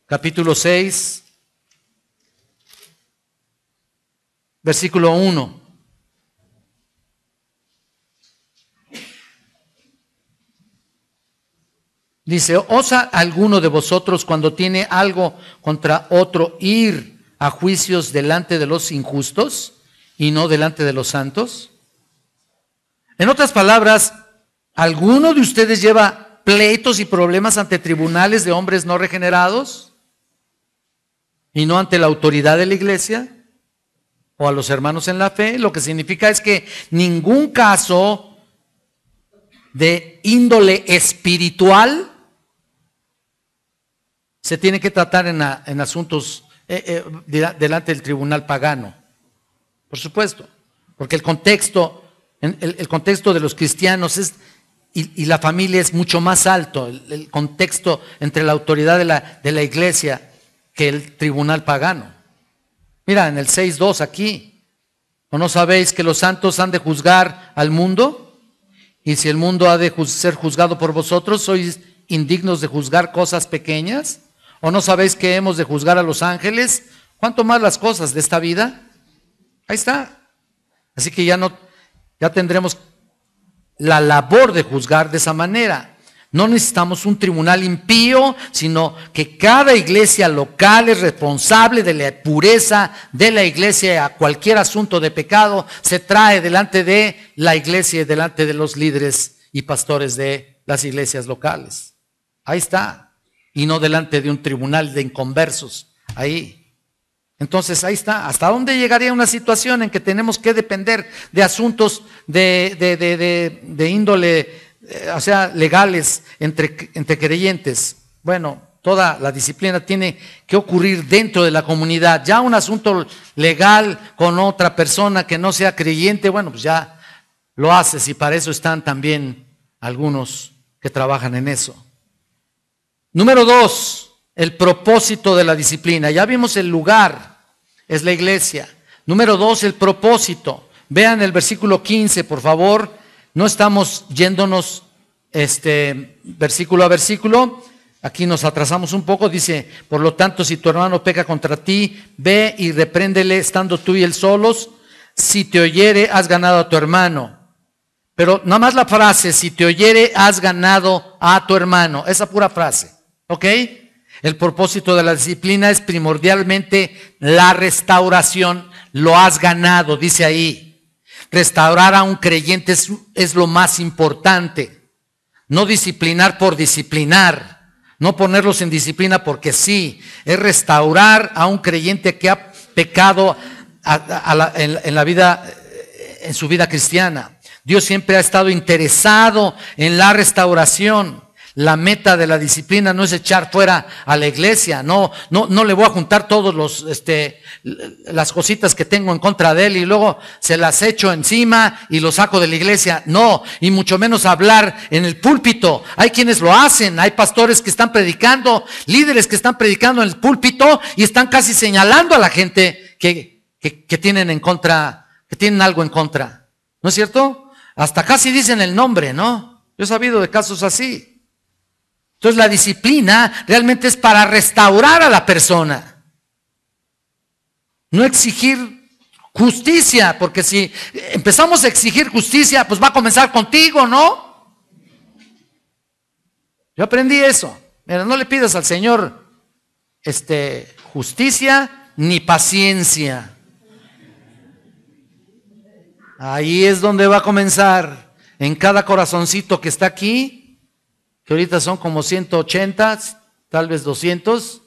Capítulo 6, versículo 1. Dice: ¿osa alguno de vosotros, cuando tiene algo contra otro, ir a juicios delante de los injustos y no delante de los santos? En otras palabras, ¿alguno de ustedes lleva pleitos y problemas ante tribunales de hombres no regenerados y no ante la autoridad de la iglesia o a los hermanos en la fe? Lo que significa es que ningún caso de índole espiritual se tiene que tratar en asuntos delante del tribunal pagano. Por supuesto, porque el contexto de los cristianos y la familia es mucho más alto, el contexto entre la autoridad de la iglesia que el tribunal pagano. Mira, en el 6:2 aquí. ¿O no sabéis que los santos han de juzgar al mundo? Y si el mundo ha de ser juzgado por vosotros, ¿sois indignos de juzgar cosas pequeñas? ¿O no sabéis que hemos de juzgar a los ángeles? ¿Cuánto más las cosas de esta vida? Ahí está. Así que ya tendremos la labor de juzgar de esa manera. No necesitamos un tribunal impío, sino que cada iglesia local es responsable de la pureza de la iglesia. A cualquier asunto de pecado se trae delante de la iglesia y delante de los líderes y pastores de las iglesias locales. Ahí está. Y no delante de un tribunal de inconversos. Ahí. Entonces ahí está. ¿Hasta dónde llegaría una situación en que tenemos que depender de asuntos de índole, o sea, legales entre creyentes? Bueno, toda la disciplina tiene que ocurrir dentro de la comunidad. Ya un asunto legal con otra persona que no sea creyente, bueno, pues ya lo haces, y para eso están también algunos que trabajan en eso. Número 2, el propósito de la disciplina. Ya vimos el lugar, es la iglesia. Número 2, el propósito. Vean el versículo 15, por favor. No estamos yéndonos versículo a versículo. Aquí nos atrasamos un poco. Dice: por lo tanto, si tu hermano peca contra ti, ve y repréndele estando tú y él solos. Si te oyere, has ganado a tu hermano. Pero nada más la frase: si te oyere, has ganado a tu hermano. Esa pura frase. ¿Ok? El propósito de la disciplina es primordialmente la restauración. Lo has ganado, dice ahí. Restaurar a un creyente es lo más importante. No disciplinar por disciplinar. No ponerlos en disciplina porque sí. Es restaurar a un creyente que ha pecado en su vida cristiana. Dios siempre ha estado interesado en la restauración. La meta de la disciplina no es echar fuera a la iglesia. No le voy a juntar todos las cositas que tengo en contra de él y luego se las echo encima y lo saco de la iglesia. No, y mucho menos hablar en el púlpito. Hay quienes lo hacen. Hay pastores que están predicando, líderes que están predicando en el púlpito y están casi señalando a la gente que tienen en contra, que tienen algo en contra. ¿No es cierto? Hasta casi dicen el nombre, ¿no? Yo he sabido de casos así. Entonces la disciplina realmente es para restaurar a la persona. No exigir justicia, porque si empezamos a exigir justicia, pues va a comenzar contigo, ¿no? Yo aprendí eso. Mira, no le pidas al Señor justicia ni paciencia. Ahí es donde va a comenzar. En cada corazoncito que está aquí, que ahorita son como 180, tal vez 200,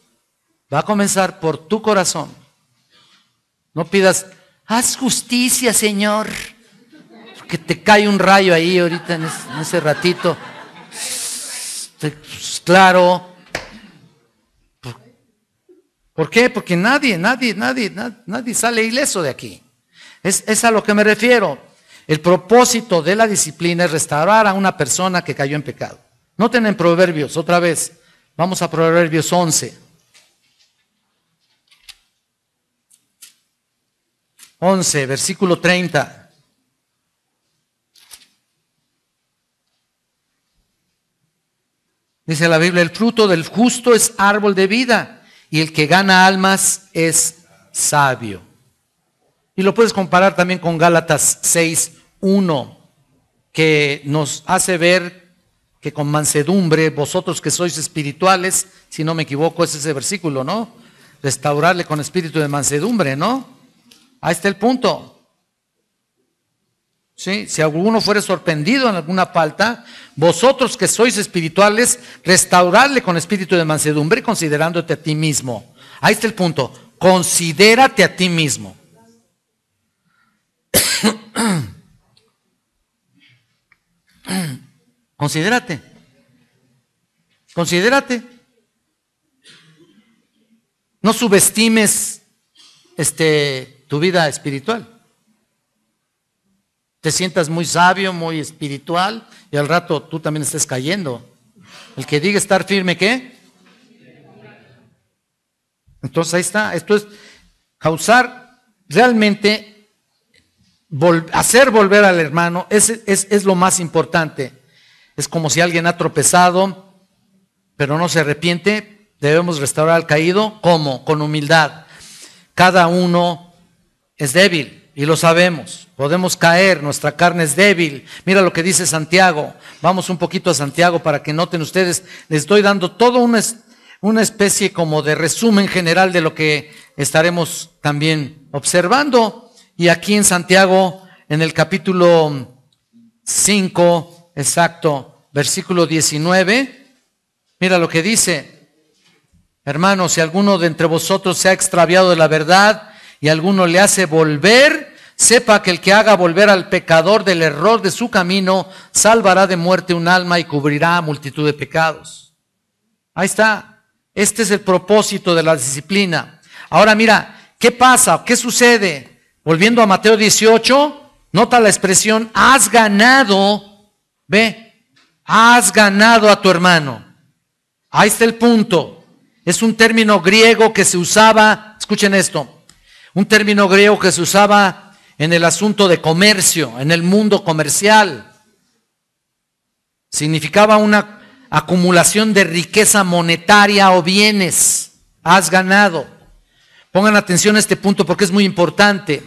va a comenzar por tu corazón. No pidas: haz justicia, Señor, que te cae un rayo ahí ahorita en ese ratito. Claro. ¿Por qué? Porque nadie sale ileso de aquí. Es a lo que me refiero. El propósito de la disciplina es restaurar a una persona que cayó en pecado. Noten en Proverbios, otra vez, vamos a Proverbios 11. 11, versículo 30. Dice la Biblia: el fruto del justo es árbol de vida, y el que gana almas es sabio. Y lo puedes comparar también con Gálatas 6:1, que nos hace ver que con mansedumbre, vosotros que sois espirituales, si no me equivoco es ese versículo, ¿no? Restaurarle con espíritu de mansedumbre, ¿no? Ahí está el punto. ¿Sí? Si alguno fuere sorprendido en alguna falta, vosotros que sois espirituales, restaurarle con espíritu de mansedumbre, considerándote a ti mismo. Ahí está el punto. Considérate a ti mismo. Considérate. No subestimes tu vida espiritual. Te sientas muy sabio, muy espiritual, y al rato tú también estés cayendo. El que diga estar firme, ¿qué? Entonces ahí está. Esto es Causar realmente, hacer volver al hermano es lo más importante. Es como si alguien ha tropezado, pero no se arrepiente. Debemos restaurar al caído. ¿Cómo? Con humildad. Cada uno es débil y lo sabemos. Podemos caer, nuestra carne es débil. Mira lo que dice Santiago. Vamos un poquito a Santiago para que noten ustedes. Les estoy dando todo una especie como de resumen general de lo que estaremos también observando. Y aquí en Santiago, en el capítulo 5, exacto, versículo 19, mira lo que dice: hermanos, si alguno de entre vosotros se ha extraviado de la verdad y alguno le hace volver, sepa que el que haga volver al pecador del error de su camino, salvará de muerte un alma y cubrirá multitud de pecados. Ahí está. Este es el propósito de la disciplina. Ahora mira, ¿qué pasa? ¿Qué sucede? Volviendo a Mateo 18, nota la expresión, has ganado, has ganado a tu hermano. Ahí está el punto. Es un término griego que se usaba, escuchen esto, un término griego que se usaba en el asunto de comercio, en el mundo comercial. Significaba una acumulación de riqueza monetaria o bienes. Has ganado. Pongan atención a este punto porque es muy importante.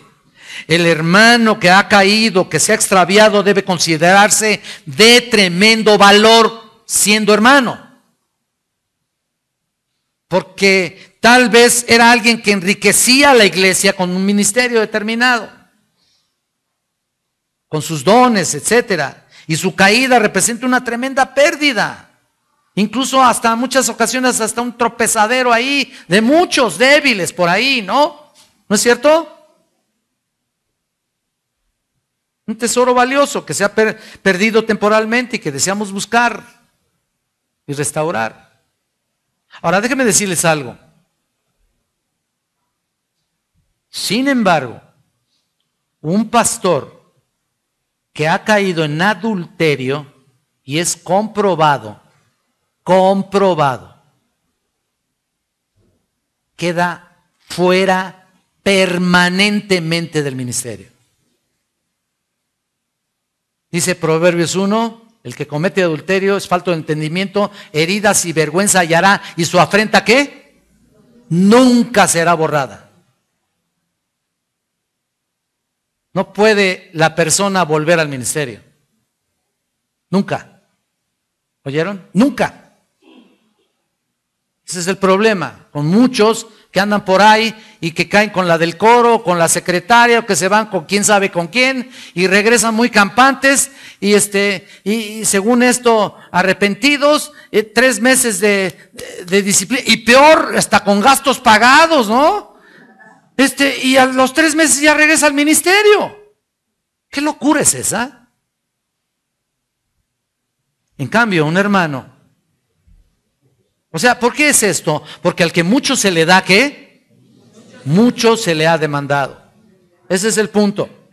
El hermano que ha caído, que se ha extraviado, debe considerarse de tremendo valor siendo hermano. Porque tal vez era alguien que enriquecía a la iglesia con un ministerio determinado, con sus dones, etcétera. Y su caída representa una tremenda pérdida. Incluso hasta muchas ocasiones hasta un tropezadero ahí de muchos débiles por ahí, ¿no? ¿No es cierto? Un tesoro valioso que se ha perdido temporalmente y que deseamos buscar y restaurar. Ahora déjenme decirles algo. Sin embargo, un pastor que ha caído en adulterio y es comprobado, queda fuera permanentemente del ministerio. Dice Proverbios 1, el que comete adulterio es falto de entendimiento, heridas y vergüenza hallará, y su afrenta ¿qué? Nunca será borrada. No puede la persona volver al ministerio. Nunca. ¿Oyeron? Nunca. Ese es el problema con muchos que andan por ahí y que caen con la del coro, con la secretaria, o que se van con quién sabe con quién y regresan muy campantes y según esto arrepentidos, 3 meses de disciplina y peor hasta con gastos pagados, ¿no? Y a los 3 meses ya regresa al ministerio. ¿Qué locura es esa? En cambio, un hermano, o sea, ¿por qué es esto? Porque al que mucho se le da, ¿qué? Mucho se le ha demandado. Ese es el punto.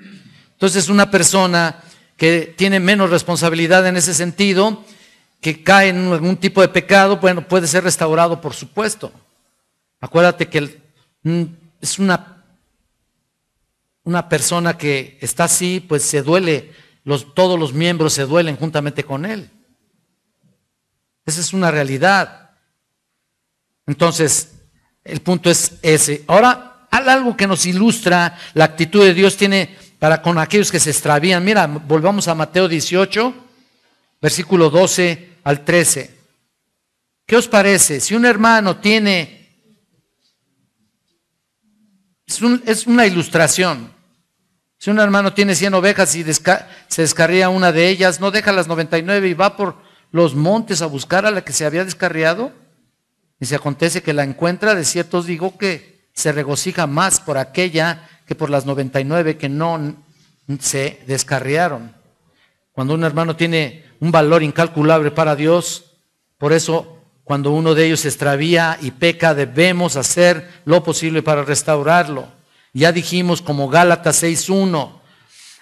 Entonces, una persona que tiene menos responsabilidad en ese sentido, que cae en algún tipo de pecado, bueno, puede ser restaurado, por supuesto. Acuérdate que es una persona que está así, pues se duele, todos los miembros se duelen juntamente con él. Esa es una realidad. Entonces, el punto es ese. Ahora, algo que nos ilustra la actitud de Dios tiene para con aquellos que se extravían. Mira, volvamos a Mateo 18, versículo 12 al 13. ¿Qué os parece? Si un hermano tiene, es una ilustración. Si un hermano tiene 100 ovejas y se descarría una de ellas, ¿no deja las 99 y va por los montes a buscar a la que se había descarriado? Y si acontece que la encuentra, de cierto os digo que se regocija más por aquella que por las 99 que no se descarriaron. Cuando un hermano tiene un valor incalculable para Dios, por eso cuando uno de ellos se extravía y peca, debemos hacer lo posible para restaurarlo. Ya dijimos, como Gálatas 6:1,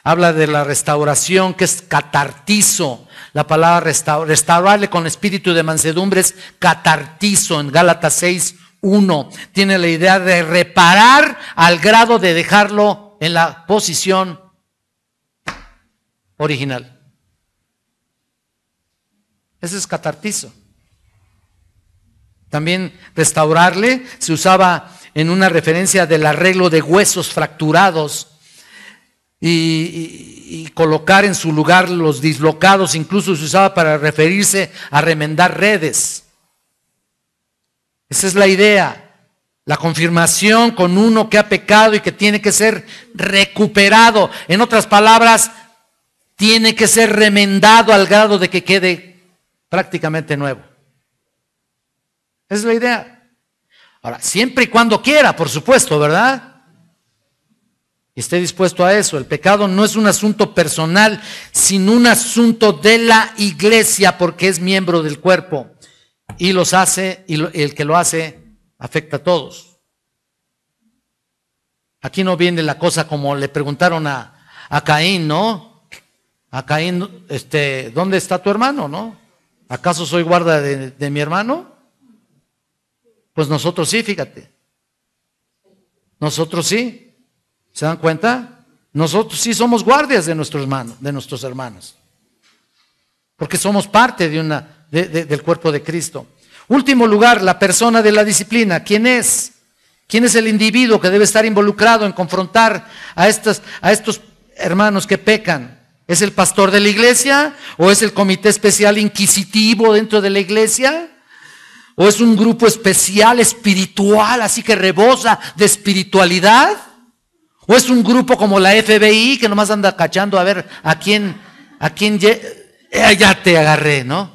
habla de la restauración que es catartizo. La palabra restaurarle con espíritu de mansedumbre es catartizo en Gálatas 6:1. uno. Tiene la idea de reparar al grado de dejarlo en la posición original. Ese es catartizo. También restaurarle se usaba en una referencia del arreglo de huesos fracturados y colocar en su lugar los dislocados. Incluso se usaba para referirse a remendar redes. Esa es la idea, la confirmación con uno que ha pecado y que tiene que ser recuperado. En otras palabras, tiene que ser remendado al grado de que quede prácticamente nuevo. Esa es la idea. Ahora, siempre y cuando quiera, por supuesto, ¿verdad? Y esté dispuesto a eso. El pecado no es un asunto personal, sino un asunto de la iglesia, porque es miembro del cuerpo. Y los hace, y el que lo hace afecta a todos. Aquí no viene la cosa como le preguntaron a Caín, ¿no? A Caín, ¿dónde está tu hermano, no? ¿Acaso soy guarda de mi hermano? Pues nosotros sí, fíjate. Nosotros sí. ¿Se dan cuenta? Nosotros sí somos guardias de nuestros hermanos. Porque somos parte del cuerpo de Cristo. Último lugar, la persona de la disciplina. ¿Quién es? ¿Quién es el individuo que debe estar involucrado en confrontar a estos hermanos que pecan? ¿Es el pastor de la iglesia? ¿O es el comité especial inquisitivo dentro de la iglesia? ¿O es un grupo especial espiritual, así que rebosa de espiritualidad? ¿O es un grupo como la FBI que nomás anda cachando a ver a quién ya te agarré, ¿no?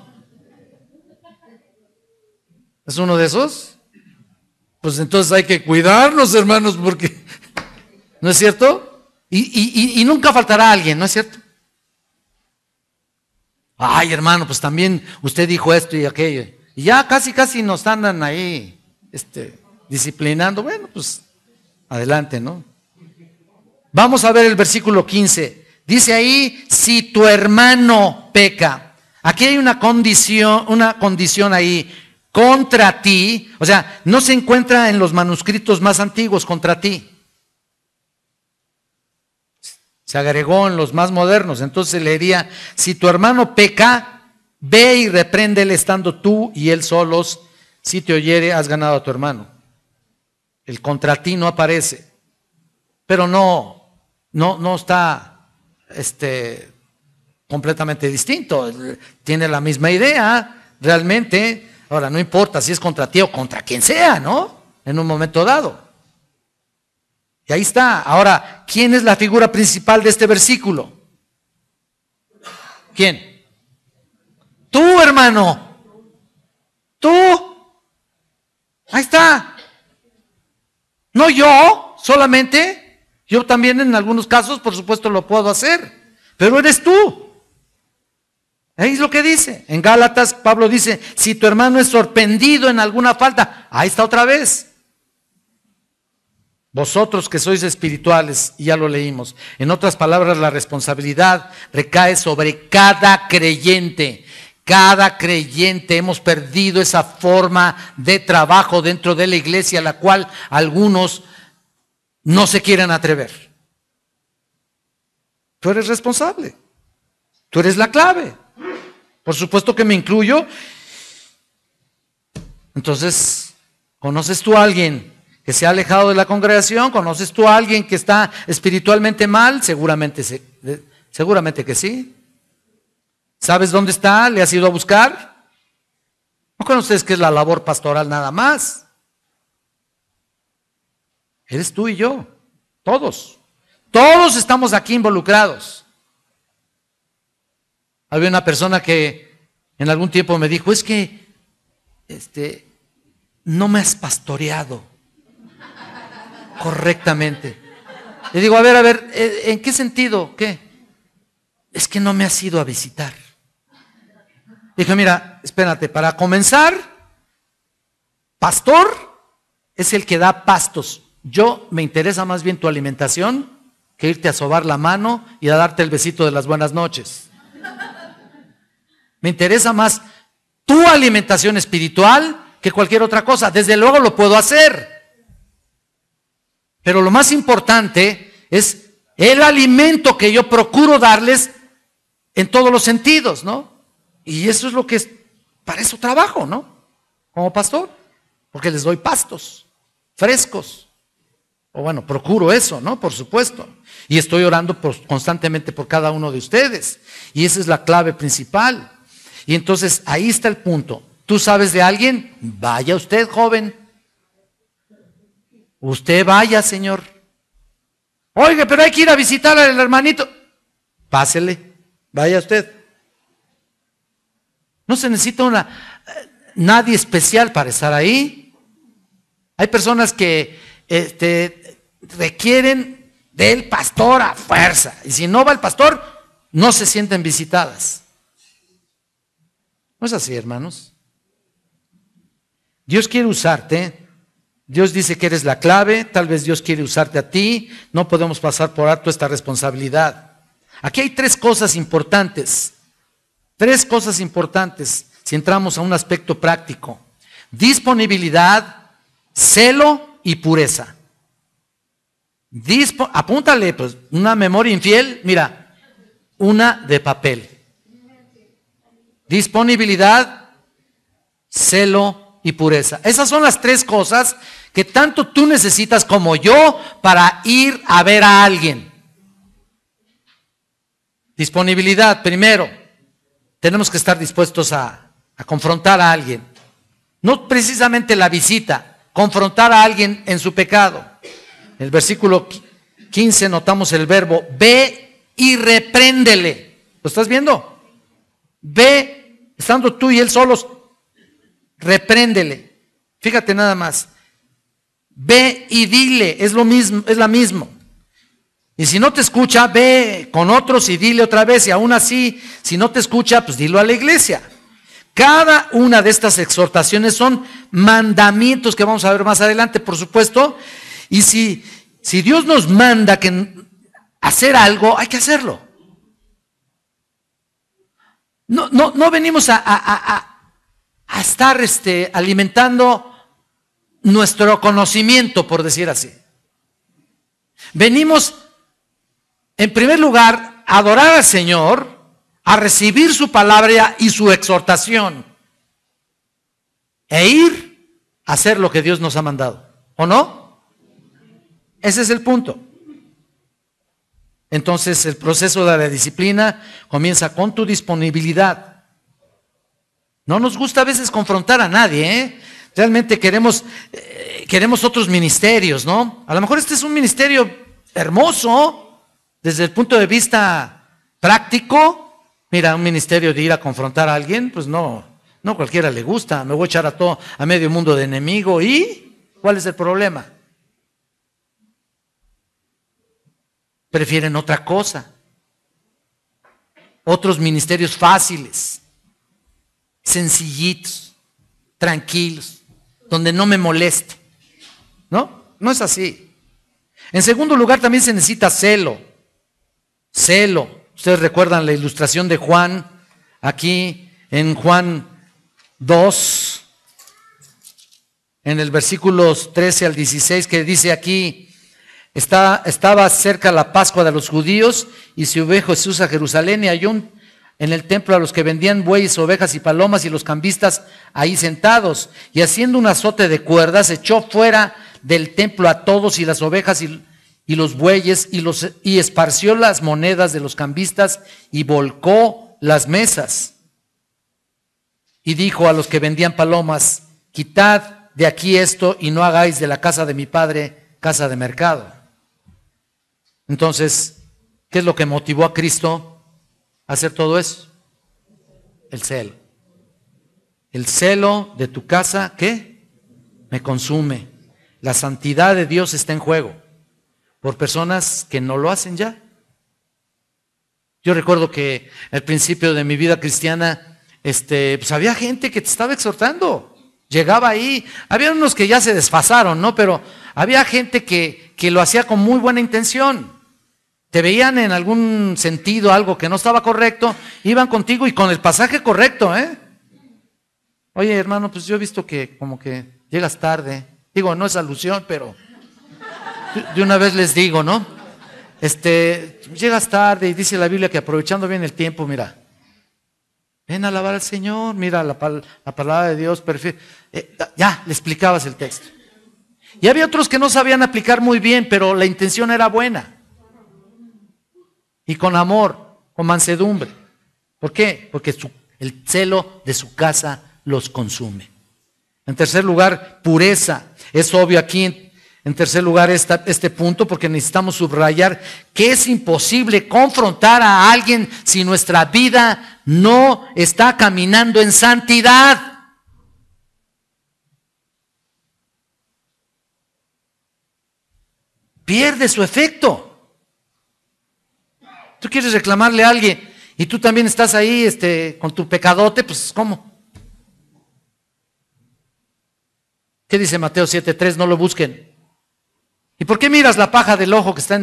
¿Es uno de esos? Pues entonces hay que cuidarnos, hermanos, porque ¿no es cierto? Y nunca faltará alguien, ¿no es cierto? Ay, hermano, pues también usted dijo esto y aquello. Y ya casi nos andan ahí disciplinando. Bueno, pues adelante, ¿no? Vamos a ver el versículo 15. Dice ahí, si tu hermano peca. Aquí hay una condición ahí, contra ti. O sea, no se encuentra en los manuscritos más antiguos, contra ti. Se agregó en los más modernos. Entonces leería, si tu hermano peca, ve y repréndele estando tú y él solos. Si te oyere, has ganado a tu hermano. El contra ti no aparece. Pero no está completamente distinto. Tiene la misma idea, realmente. Ahora, no importa si es contra ti o contra quien sea, ¿no? En un momento dado. Y ahí está. Ahora, ¿quién es la figura principal de este versículo? ¿Quién? Tú, hermano. Tú. Ahí está. No yo, solamente. Yo también en algunos casos, por supuesto, lo puedo hacer. Pero eres tú. Ahí es lo que dice. En Gálatas, Pablo dice, si tu hermano es sorprendido en alguna falta, ahí está otra vez. Vosotros que sois espirituales, y ya lo leímos. En otras palabras, la responsabilidad recae sobre cada creyente. Cada creyente hemos perdido esa forma de trabajo dentro de la iglesia, a la cual algunos no se quieren atrever. Tú eres responsable. Tú eres la clave. Por supuesto que me incluyo. Entonces, ¿conoces tú a alguien que se ha alejado de la congregación? ¿Conoces tú a alguien que está espiritualmente mal? Seguramente que sí. ¿Sabes dónde está? ¿Le has ido a buscar? ¿No conoces qué es la labor pastoral nada más? Eres tú y yo, todos. Todos estamos aquí involucrados. Había una persona que en algún tiempo me dijo, es que no me has pastoreado correctamente. Le digo, a ver, ¿en qué sentido? ¿Qué? Es que no me has ido a visitar. Dije, mira, espérate, para comenzar, pastor es el que da pastos. Yo me interesa más bien tu alimentación que irte a sobar la mano y a darte el besito de las buenas noches. Me interesa más tu alimentación espiritual que cualquier otra cosa. Desde luego lo puedo hacer. Pero lo más importante es el alimento que yo procuro darles en todos los sentidos, ¿no? Y eso es lo que es, para eso trabajo, ¿no? Como pastor, porque les doy pastos frescos. O bueno, procuro eso, ¿no? Por supuesto. Y estoy orando constantemente por cada uno de ustedes. Y esa es la clave principal. Y entonces ahí está el punto. ¿Tú sabes de alguien? Vaya usted, joven. Usted vaya, señor. Oiga, pero hay que ir a visitar al hermanito. Pásele, vaya usted. No se necesita nadie especial para estar ahí. Hay personas que requieren del pastor a fuerza. Y si no va el pastor, no se sienten visitadas. No es así, hermanos. Dios quiere usarte. Dios dice que eres la clave. Tal vez Dios quiere usarte a ti. No podemos pasar por alto esta responsabilidad. Aquí hay tres cosas importantes. Tres cosas importantes si entramos a un aspecto práctico. Disponibilidad, celo y pureza. Apúntale, pues, una memoria infiel, mira, una de papel. Disponibilidad, celo y pureza. Esas son las tres cosas que tanto tú necesitas como yo para ir a ver a alguien. Disponibilidad, primero, tenemos que estar dispuestos a confrontar a alguien. No precisamente la visita, confrontar a alguien en su pecado. En el versículo 15 notamos el verbo, ve y repréndele. ¿Lo estás viendo? Ve, estando tú y él solos, repréndele. Fíjate nada más. Ve y dile, es lo mismo, es la misma. Y si no te escucha, ve con otros y dile otra vez. Y aún así, si no te escucha, pues dilo a la iglesia. Cada una de estas exhortaciones son mandamientos que vamos a ver más adelante, por supuesto. Y si Dios nos manda hacer algo, hay que hacerlo. No venimos a estar alimentando nuestro conocimiento, por decir así. Venimos, en primer lugar, a adorar al Señor, a recibir su palabra y su exhortación, e ir a hacer lo que Dios nos ha mandado, ¿o no? Ese es el punto. Entonces el proceso de la disciplina comienza con tu disponibilidad. No nos gusta a veces confrontar a nadie, ¿eh? Realmente queremos otros ministerios, ¿no? A lo mejor este es un ministerio hermoso desde el punto de vista práctico. Mira, un ministerio de ir a confrontar a alguien, pues no cualquiera le gusta. Me voy a echar a medio mundo de enemigo. ¿Y cuál es el problema? Prefieren otra cosa. Otros ministerios fáciles, sencillitos, tranquilos, donde no me moleste. ¿No? No es así. En segundo lugar, también se necesita celo. Celo. Ustedes recuerdan la ilustración de Juan, aquí en Juan 2, en el versículos 13 al 16, que dice aquí: estaba cerca la Pascua de los judíos, y subió Jesús a Jerusalén, y halló en el templo a los que vendían bueyes, ovejas y palomas, y los cambistas ahí sentados, y haciendo un azote de cuerdas, echó fuera del templo a todos, y las ovejas y los bueyes, y esparció las monedas de los cambistas, y volcó las mesas. Y dijo a los que vendían palomas: quitad de aquí esto, y no hagáis de la casa de mi padre casa de mercado. Entonces, ¿qué es lo que motivó a Cristo a hacer todo eso? El celo. El celo de tu casa, ¿qué? Me consume. La santidad de Dios está en juego por personas que no lo hacen ya. Yo recuerdo que al principio de mi vida cristiana, pues había gente que te estaba exhortando. Llegaba ahí, había unos que ya se desfasaron, ¿no? Pero había gente que lo hacía con muy buena intención. Te veían en algún sentido algo que no estaba correcto, iban contigo y con el pasaje correcto, ¿eh? Oye, hermano, pues yo he visto que como que llegas tarde. Digo, no es alusión, pero de una vez les digo, ¿no? Llegas tarde y dice la Biblia que aprovechando bien el tiempo, mira, ven a alabar al Señor, mira la palabra de Dios, ya, le explicabas el texto. Y había otros que no sabían aplicar muy bien, pero la intención era buena. Y con amor, con mansedumbre. ¿Por qué? Porque el celo de su casa los consume. En tercer lugar, pureza. Es obvio aquí en tercer lugar este punto, porque necesitamos subrayar que es imposible confrontar a alguien si nuestra vida no está caminando en santidad. Pierde su efecto. Tú quieres reclamarle a alguien y tú también estás ahí con tu pecadote, pues ¿cómo? ¿Qué dice Mateo 7:3? No lo busquen. ¿Y por qué miras la paja del ojo que está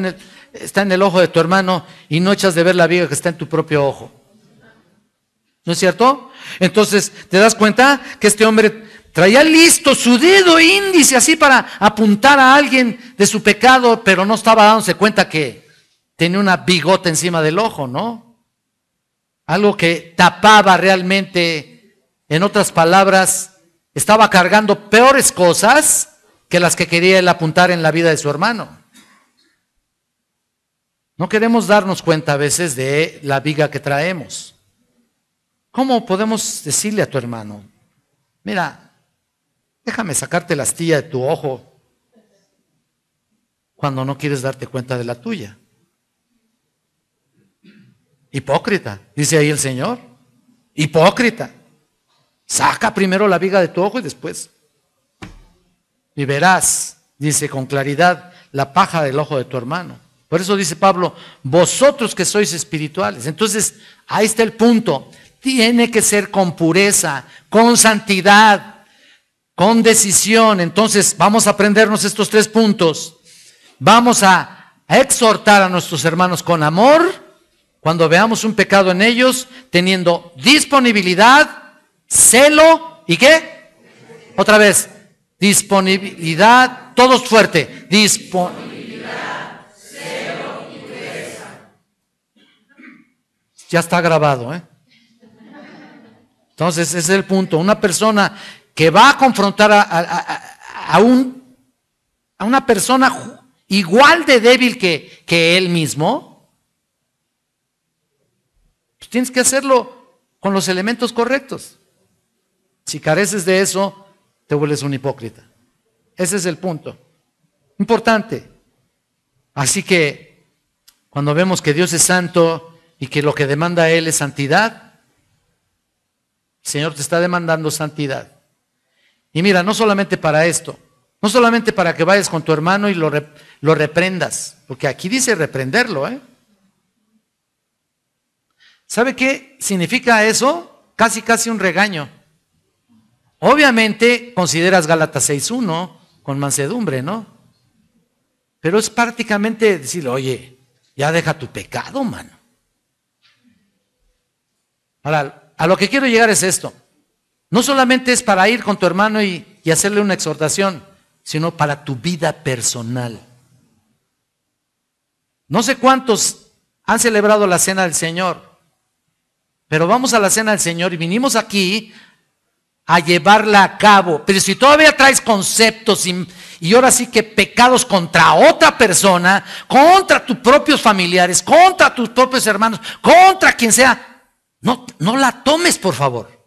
en el ojo de tu hermano y no echas de ver la viga que está en tu propio ojo? ¿No es cierto? Entonces, ¿te das cuenta que este hombre traía listo su dedo índice así para apuntar a alguien de su pecado, pero no estaba dándose cuenta que tenía una bigota encima del ojo, ¿no? Algo que tapaba realmente, en otras palabras, estaba cargando peores cosas que las que quería él apuntar en la vida de su hermano. No queremos darnos cuenta a veces de la viga que traemos. ¿Cómo podemos decirle a tu hermano, mira, déjame sacarte la astilla de tu ojo, cuando no quieres darte cuenta de la tuya? Hipócrita, dice ahí el Señor. Hipócrita. Saca primero la viga de tu ojo y después. Y verás, dice con claridad, la paja del ojo de tu hermano. Por eso dice Pablo, vosotros que sois espirituales. Entonces, ahí está el punto. Tiene que ser con pureza, con santidad, con decisión. Entonces, vamos a aprendernos estos 3 puntos. Vamos a exhortar a nuestros hermanos con amor, cuando veamos un pecado en ellos, teniendo disponibilidad, celo, ¿y qué? Otra vez, disponibilidad, todos fuerte, disponibilidad, celo y pureza. Ya está grabado, ¿eh? Entonces, ese es el punto. Una persona que va a confrontar a una persona igual de débil que él mismo, pues tienes que hacerlo con los elementos correctos. Si careces de eso, te vuelves un hipócrita. Ese es el punto. Importante. Así que, cuando vemos que Dios es santo y que lo que demanda a Él es santidad, el Señor te está demandando santidad. Y mira, no solamente para esto, no solamente para que vayas con tu hermano y lo reprendas, porque aquí dice reprenderlo, ¿eh? ¿Sabe qué significa eso? Casi un regaño. Obviamente consideras Gálatas 6:1 con mansedumbre, ¿no? Pero es prácticamente decirle, oye, ya deja tu pecado, mano. Ahora, a lo que quiero llegar es esto. No solamente es para ir con tu hermano y hacerle una exhortación, sino para tu vida personal. No sé cuántos han celebrado la cena del Señor, pero vamos a la cena del Señor y vinimos aquí a llevarla a cabo. Pero si todavía traes conceptos y ahora sí que pecados contra otra persona, contra tus propios familiares, contra tus propios hermanos, contra quien sea, no la tomes, por favor.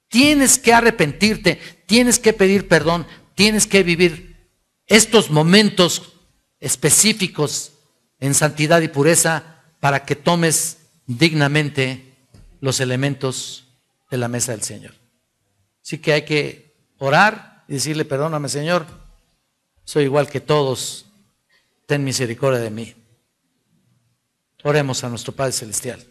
Tienes que arrepentirte, tienes que pedir perdón, tienes que vivir estos momentos específicos en santidad y pureza para que tomes dignamente los elementos de la mesa del Señor. Así que hay que orar y decirle, perdóname, Señor, soy igual que todos, ten misericordia de mí. Oremos a nuestro Padre Celestial.